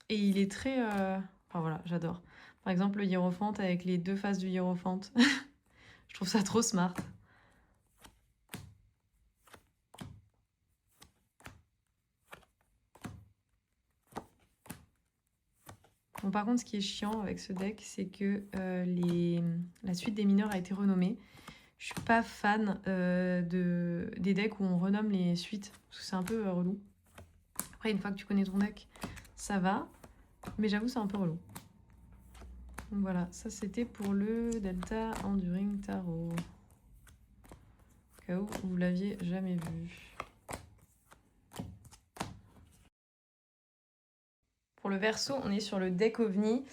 Et il est très... Enfin voilà, j'adore. Par exemple le hiérophante avec les deux faces du hiérophante. Je trouve ça trop smart. Bon, par contre, ce qui est chiant avec ce deck, c'est que la suite des mineurs a été renommée. Je suis pas fan des decks où on renomme les suites, parce que c'est un peu relou. Après, une fois que tu connais ton deck, ça va. Mais j'avoue, c'est un peu relou. Donc voilà, ça c'était pour le Delta Enduring Tarot. Au cas où vous l'aviez jamais vu. Pour le Verseau, on est sur le deck OVNI,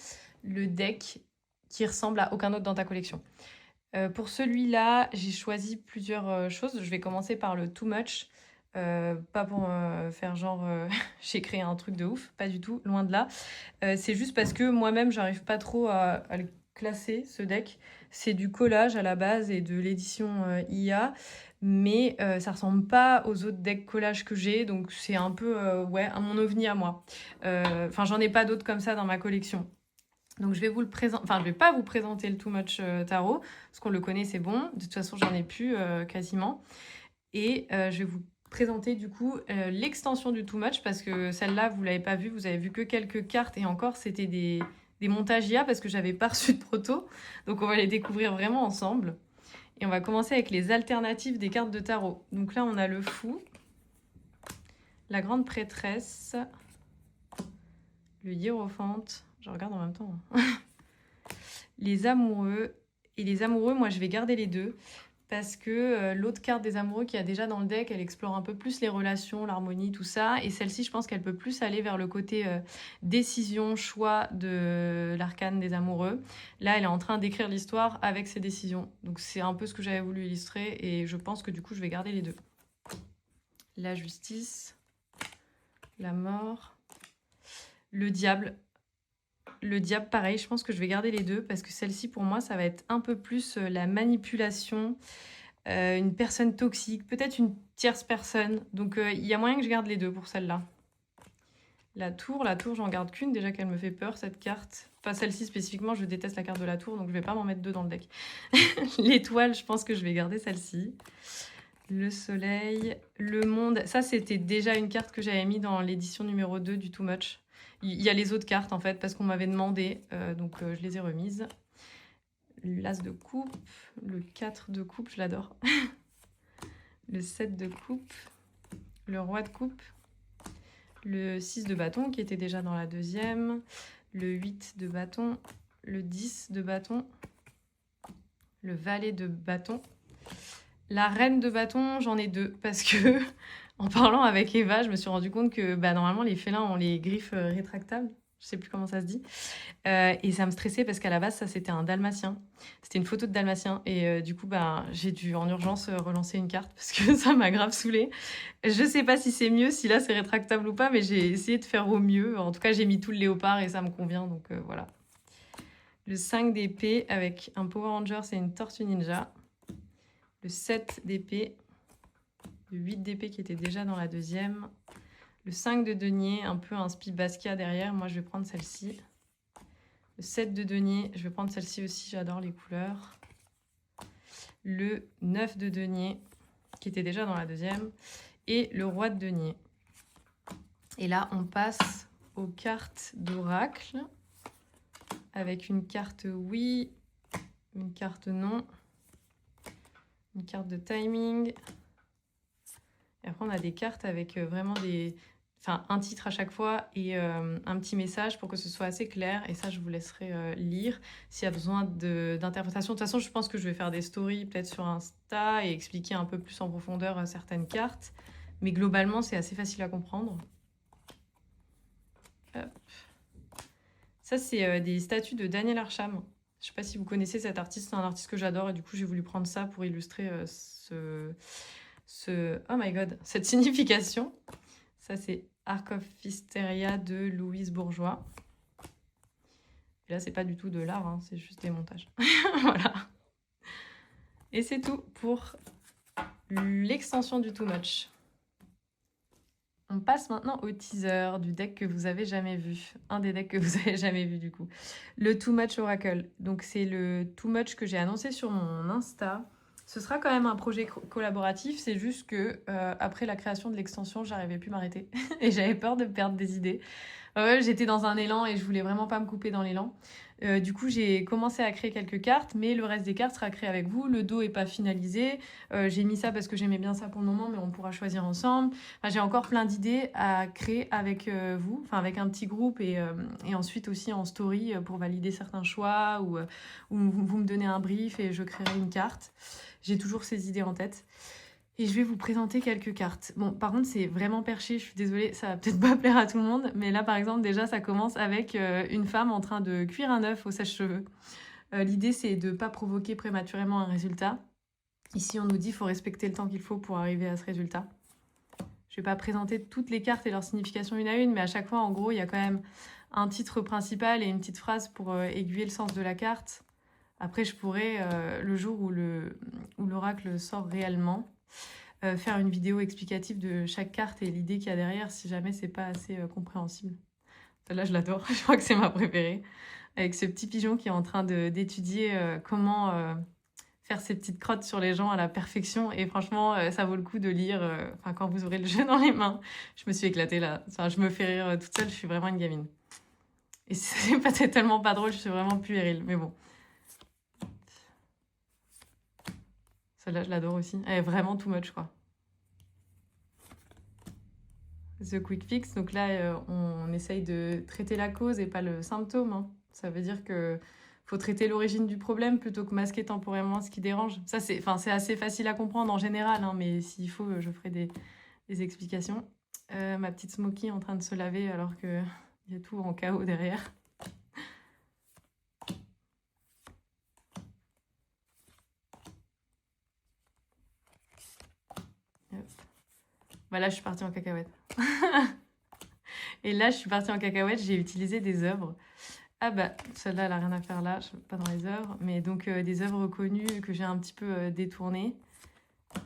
le deck qui ressemble à aucun autre dans ta collection. Pour celui-là, j'ai choisi plusieurs choses. Je vais commencer par le Too Much. Pas pour faire genre j'ai créé un truc de ouf, pas du tout, loin de là. C'est juste parce que moi-même, j'arrive pas trop à le classer, ce deck. C'est du collage à la base et de l'édition IA, mais ça ressemble pas aux autres decks collage que j'ai, donc c'est un peu, ouais, à mon ovni à moi. Enfin, j'en ai pas d'autres comme ça dans ma collection. Donc je vais vous le présenter, enfin je vais pas vous présenter le Too Much Tarot, parce qu'on le connaît, c'est bon. De toute façon, j'en ai plus quasiment. Et je vais vous présenter du coup l'extension du Too Much, parce que celle-là, vous l'avez pas vue, vous avez vu que quelques cartes, et encore, c'était des montages IA, parce que j'avais pas reçu de proto. Donc on va les découvrir vraiment ensemble. Et on va commencer avec les alternatives des cartes de tarot. Donc là, on a le Fou, la Grande Prêtresse, le Hiérophante, je regarde en même temps, les Amoureux. Et les Amoureux, moi, je vais garder les deux, parce que l'autre carte des Amoureux qu'il y a déjà dans le deck, elle explore un peu plus les relations, l'harmonie, tout ça. Et celle-ci, je pense qu'elle peut plus aller vers le côté décision, choix de l'arcane des Amoureux. Là, elle est en train d'écrire l'histoire avec ses décisions. Donc c'est un peu ce que j'avais voulu illustrer, et je pense que du coup, je vais garder les deux. La Justice, la Mort, le Diable. Le Diable, pareil, je pense que je vais garder les deux, parce que celle-ci, pour moi, ça va être un peu plus la manipulation, une personne toxique, peut-être une tierce personne. Donc, il y a moyen que je garde les deux pour celle-là. La Tour, j'en garde qu'une, déjà qu'elle me fait peur, cette carte. Enfin, celle-ci spécifiquement, je déteste la carte de la Tour, donc je vais pas m'en mettre deux dans le deck. L'Étoile, je pense que je vais garder celle-ci. Le Soleil, le Monde. Ça, c'était déjà une carte que j'avais mis dans l'édition numéro 2 du Too Much. Il y a les autres cartes, en fait, parce qu'on m'avait demandé, donc je les ai remises. L'As de coupe, le 4 de coupe, je l'adore. Le 7 de coupe, le Roi de coupe, le 6 de bâton, qui était déjà dans la deuxième, le 8 de bâton, le 10 de bâton, le Valet de bâton. La Reine de bâton, j'en ai deux, parce que en parlant avec Eva, je me suis rendu compte que normalement les félins ont les griffes rétractables. Je sais plus comment ça se dit. Et ça me stressait parce qu'à la base, ça c'était un dalmatien. C'était une photo de dalmatien. Et du coup, j'ai dû en urgence relancer une carte parce que ça m'a grave saoulée. Je sais pas si c'est mieux, si là c'est rétractable ou pas, mais j'ai essayé de faire au mieux. En tout cas, j'ai mis tout le léopard et ça me convient, donc voilà. Le 5 d'épée avec un Power Rangers et une Tortue Ninja. Le 7 d'épée. Le 8 d'épée qui était déjà dans la deuxième. Le 5 de denier, un peu un Spi Basquiat derrière. Moi, je vais prendre celle-ci. Le 7 de denier, je vais prendre celle-ci aussi. J'adore les couleurs. Le 9 de denier, qui était déjà dans la deuxième. Et le Roi de denier. Et là, on passe aux cartes d'oracle. Avec une carte oui, une carte non. Une carte de timing. Et après, on a des cartes avec vraiment un titre à chaque fois et un petit message pour que ce soit assez clair. Et ça, je vous laisserai lire s'il y a besoin d'interprétation. De toute façon, je pense que je vais faire des stories peut-être sur Insta et expliquer un peu plus en profondeur certaines cartes. Mais globalement, c'est assez facile à comprendre. Hop. Ça, c'est des statues de Daniel Arsham. Je ne sais pas si vous connaissez cet artiste. C'est un artiste que j'adore et du coup, j'ai voulu prendre ça pour illustrer oh my god, cette signification. Ça, c'est Arc of Physteria de Louise Bourgeois. Et là, c'est pas du tout de l'art, hein, c'est juste des montages. Voilà. Et c'est tout pour l'extension du Too Much. On passe maintenant au teaser du deck que vous avez jamais vu. Un des decks que vous avez jamais vu, du coup. Le Too Much Oracle. Donc, c'est le Too Much que j'ai annoncé sur mon Insta. Ce sera quand même un projet collaboratif, c'est juste que après la création de l'extension, j'arrivais plus à m'arrêter et j'avais peur de perdre des idées. Ouais, j'étais dans un élan et je voulais vraiment pas me couper dans l'élan. Du coup, j'ai commencé à créer quelques cartes, mais le reste des cartes sera créé avec vous. Le dos est pas finalisé. J'ai mis ça parce que j'aimais bien ça pour le moment, mais on pourra choisir ensemble. Enfin, j'ai encore plein d'idées à créer avec vous, enfin avec un petit groupe et ensuite aussi en story pour valider certains choix ou vous me donnez un brief et je créerai une carte. J'ai toujours ces idées en tête. Et je vais vous présenter quelques cartes. Bon, par contre, c'est vraiment perché, je suis désolée, ça va peut-être pas plaire à tout le monde, mais là, par exemple, déjà, ça commence avec une femme en train de cuire un œuf au sèche-cheveux. L'idée, c'est de ne pas provoquer prématurément un résultat. Ici, on nous dit qu'il faut respecter le temps qu'il faut pour arriver à ce résultat. Je vais pas présenter toutes les cartes et leur signification une à une, mais à chaque fois, en gros, il y a quand même un titre principal et une petite phrase pour aiguiller le sens de la carte. Après, je pourrais, le jour où l'oracle sort réellement, faire une vidéo explicative de chaque carte et l'idée qu'il y a derrière si jamais c'est pas assez compréhensible. Celle-là, je l'adore, je crois que c'est ma préférée. Avec ce petit pigeon qui est en train d'étudier comment faire ses petites crottes sur les gens à la perfection. Et franchement, ça vaut le coup de lire quand vous aurez le jeu dans les mains. Je me suis éclatée là. Enfin, je me fais rire toute seule, je suis vraiment une gamine. Et c'est tellement pas drôle, je suis vraiment puérile. Mais bon. Celle-là, je l'adore aussi. Elle est vraiment too much, quoi. The Quick Fix, donc là, on essaye de traiter la cause et pas le symptôme. Hein. Ça veut dire que faut traiter l'origine du problème plutôt que masquer temporairement ce qui dérange. Ça, c'est assez facile à comprendre en général, hein, mais s'il faut, je ferai des explications. Ma petite Smokey en train de se laver alors qu'il y a tout en chaos derrière. Bah là, je suis partie en cacahuète. Et là, je suis partie en cacahuète, j'ai utilisé des œuvres. Ah bah, celle-là, elle n'a rien à faire là, je suis pas dans les œuvres. Mais donc, des œuvres connues que j'ai un petit peu détournées.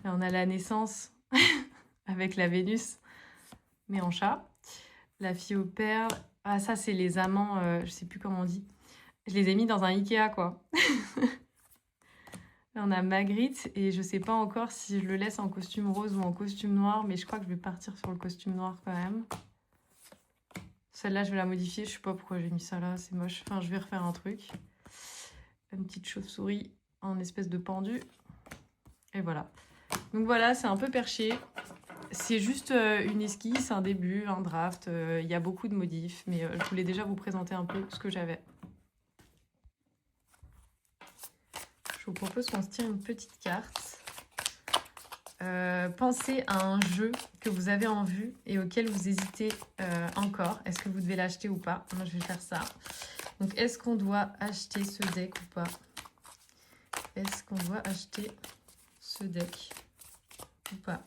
Là, on a la naissance avec la Vénus, mais en chat. La fille aux perles. Ah, ça, c'est les amants, je sais plus comment on dit. Je les ai mis dans un Ikea, quoi. Là, on a Magritte, et je sais pas encore si je le laisse en costume rose ou en costume noir, mais je crois que je vais partir sur le costume noir quand même. Celle-là, je vais la modifier. Je sais pas pourquoi j'ai mis ça là, c'est moche. Enfin, je vais refaire un truc. Une petite chauve-souris en espèce de pendu. Et voilà. Donc voilà, c'est un peu perché. C'est juste une esquisse, un début, un draft. Il y a beaucoup de modifs, mais je voulais déjà vous présenter un peu ce que j'avais. Je vous propose qu'on se tire une petite carte. Pensez à un jeu que vous avez en vue et auquel vous hésitez encore. Est-ce que vous devez l'acheter ou pas? Moi, je vais faire ça. Donc, est-ce qu'on doit acheter ce deck ou pas? Est-ce qu'on doit acheter ce deck ou pas?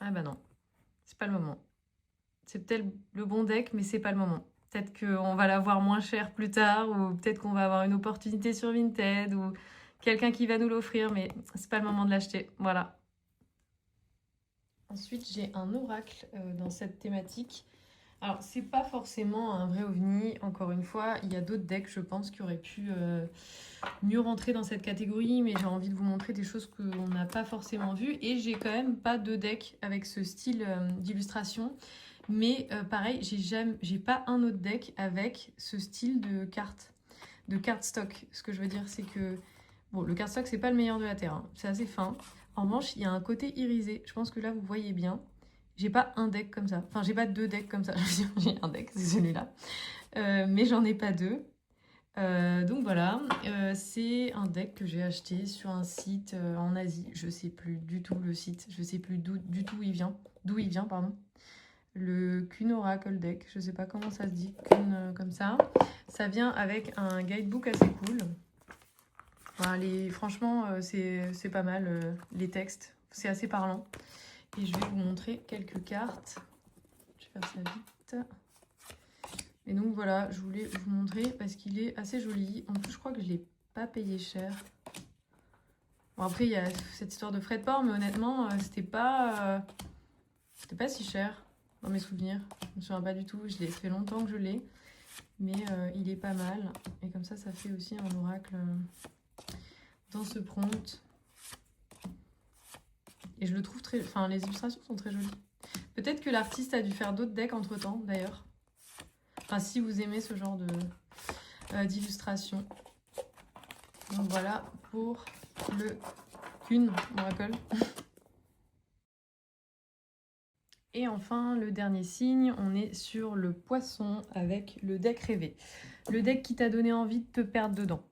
Ah bah non, c'est pas le moment. C'est peut-être le bon deck, mais c'est pas le moment. Peut-être qu'on va l'avoir moins cher plus tard, ou peut-être qu'on va avoir une opportunité sur Vinted, ou quelqu'un qui va nous l'offrir, mais c'est pas le moment de l'acheter. Voilà. Ensuite, j'ai un oracle dans cette thématique. Alors, c'est pas forcément un vrai ovni, encore une fois. Il y a d'autres decks, je pense, qui auraient pu mieux rentrer dans cette catégorie, mais j'ai envie de vous montrer des choses qu'on n'a pas forcément vues. Et j'ai quand même pas de deck avec ce style d'illustration. Mais pareil, j'ai pas un autre deck avec ce style de cardstock. Ce que je veux dire, c'est que bon, le cardstock, c'est pas le meilleur de la Terre. Hein. C'est assez fin. En revanche, il y a un côté irisé. Je pense que là, vous voyez bien. J'ai pas un deck comme ça. Enfin, j'ai pas deux decks comme ça. J'ai un deck, c'est celui-là. Mais j'en ai pas deux. Donc voilà, c'est un deck que j'ai acheté sur un site en Asie. Je sais plus du tout le site. Je sais plus du tout il vient. D'où il vient, pardon. Le Kun Oracle Deck. Je sais pas comment ça se dit. Kun comme ça. Ça vient avec un guidebook assez cool. Enfin, franchement, c'est pas mal les textes. C'est assez parlant. Et je vais vous montrer quelques cartes. Je vais faire ça vite. Et donc voilà, je voulais vous montrer parce qu'il est assez joli. En plus, je crois que je ne l'ai pas payé cher. Bon, après, il y a cette histoire de frais de port, mais honnêtement, c'était pas si cher dans mes souvenirs. Je me souviens pas du tout. Ça fait longtemps que je l'ai. Mais il est pas mal. Et comme ça fait aussi un oracle dans ce prompt. Et je le trouve très... Enfin, les illustrations sont très jolies. Peut-être que l'artiste a dû faire d'autres decks entre-temps, d'ailleurs. Enfin, si vous aimez ce genre d'illustration. Donc voilà pour le Kun Oracle. Et enfin, le dernier signe, on est sur le poisson avec le deck rêvé. Le deck qui t'a donné envie de te perdre dedans.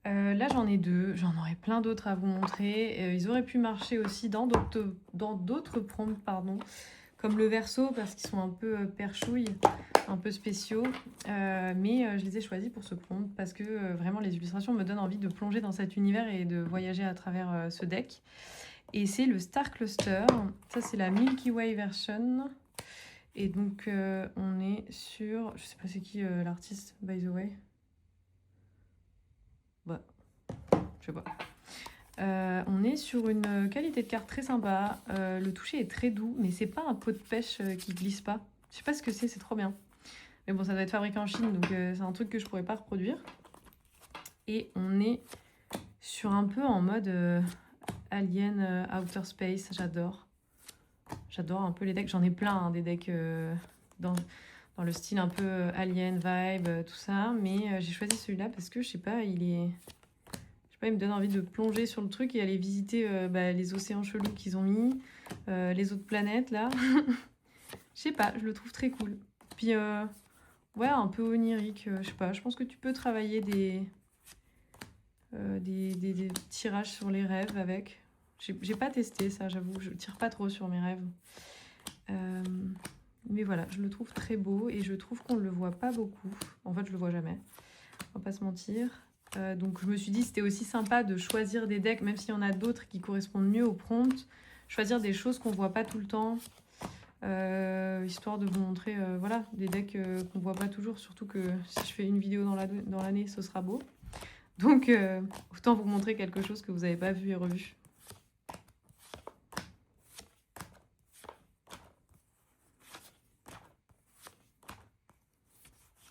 Là, j'en ai deux. J'en aurais plein d'autres à vous montrer. Ils auraient pu marcher aussi dans d'autres prompts, pardon, comme le Verseau, parce qu'ils sont un peu perchouilles, un peu spéciaux. Mais je les ai choisis pour ce prompt parce que vraiment, les illustrations me donnent envie de plonger dans cet univers et de voyager à travers ce deck. Et c'est le Star Cluster. Ça, c'est la Milky Way version. Et donc, on est sur... Je sais pas c'est qui l'artiste, by the way. Bah, je sais pas. On est sur une qualité de carte très sympa. Le toucher est très doux, mais c'est pas un pot de pêche qui glisse pas. Je sais pas ce que c'est trop bien. Mais bon, ça doit être fabriqué en Chine, donc c'est un truc que je pourrais pas reproduire. Et on est sur un peu en mode... Alien, Outer Space, j'adore. J'adore un peu les decks. J'en ai plein, hein, des decks dans le style un peu Alien, Vibe, tout ça. Mais j'ai choisi celui-là parce que, je sais pas, il me donne envie de plonger sur le truc et aller visiter les océans chelous qu'ils ont mis, les autres planètes, là. Je sais pas, je le trouve très cool. Puis, ouais, un peu onirique, je sais pas. Je pense que tu peux travailler des tirages sur les rêves avec. J'ai pas testé ça, j'avoue, je tire pas trop sur mes rêves. Mais voilà, je le trouve très beau et je trouve qu'on le voit pas beaucoup. En fait, je le vois jamais, on va pas se mentir. Donc je me suis dit c'était aussi sympa de choisir des decks, même s'il y en a d'autres qui correspondent mieux au prompt, choisir des choses qu'on voit pas tout le temps, histoire de vous montrer voilà, des decks qu'on voit pas toujours, surtout que si je fais une vidéo dans l'année, ce sera beau. Donc autant vous montrer quelque chose que vous n'avez pas vu et revu.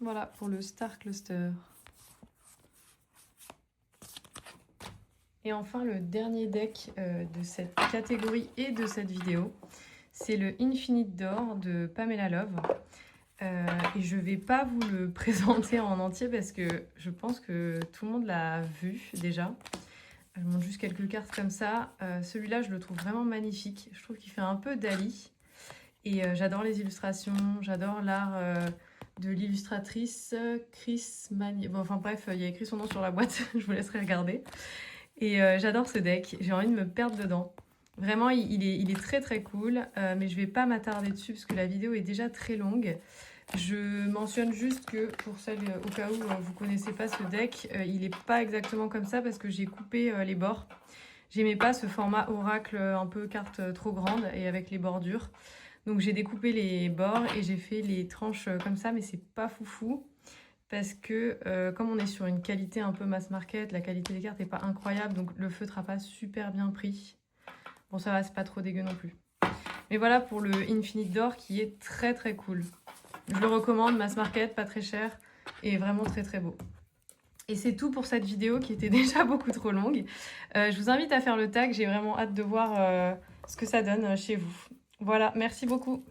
Voilà pour le Star Cluster. Et enfin, le dernier deck de cette catégorie et de cette vidéo, c'est le Infinite Door de Pamela Love. Et je ne vais pas vous le présenter en entier parce que je pense que tout le monde l'a vu déjà. Je montre juste quelques cartes comme ça. Celui-là, je le trouve vraiment magnifique. Je trouve qu'il fait un peu Dali. Et j'adore les illustrations, j'adore l'art de l'illustratrice Chris Magnier. Bon, enfin bref, il y a écrit son nom sur la boîte, je vous laisserai regarder. Et j'adore ce deck, j'ai envie de me perdre dedans. Vraiment, il est très très cool, mais je vais pas m'attarder dessus parce que la vidéo est déjà très longue. Je mentionne juste que pour celles au cas où vous connaissez pas ce deck, il est pas exactement comme ça parce que j'ai coupé les bords. J'aimais pas ce format oracle un peu carte trop grande et avec les bordures. Donc j'ai découpé les bords et j'ai fait les tranches comme ça, mais c'est pas foufou. Parce que comme on est sur une qualité un peu mass market, la qualité des cartes n'est pas incroyable, donc le feutre n'a pas super bien pris. Bon, ça va, c'est pas trop dégueu non plus. Mais voilà pour le Infinite Door qui est très très cool. Je le recommande, mass market, pas très cher et vraiment très très beau. Et c'est tout pour cette vidéo qui était déjà beaucoup trop longue. Je vous invite à faire le tag, j'ai vraiment hâte de voir ce que ça donne chez vous. Voilà, merci beaucoup.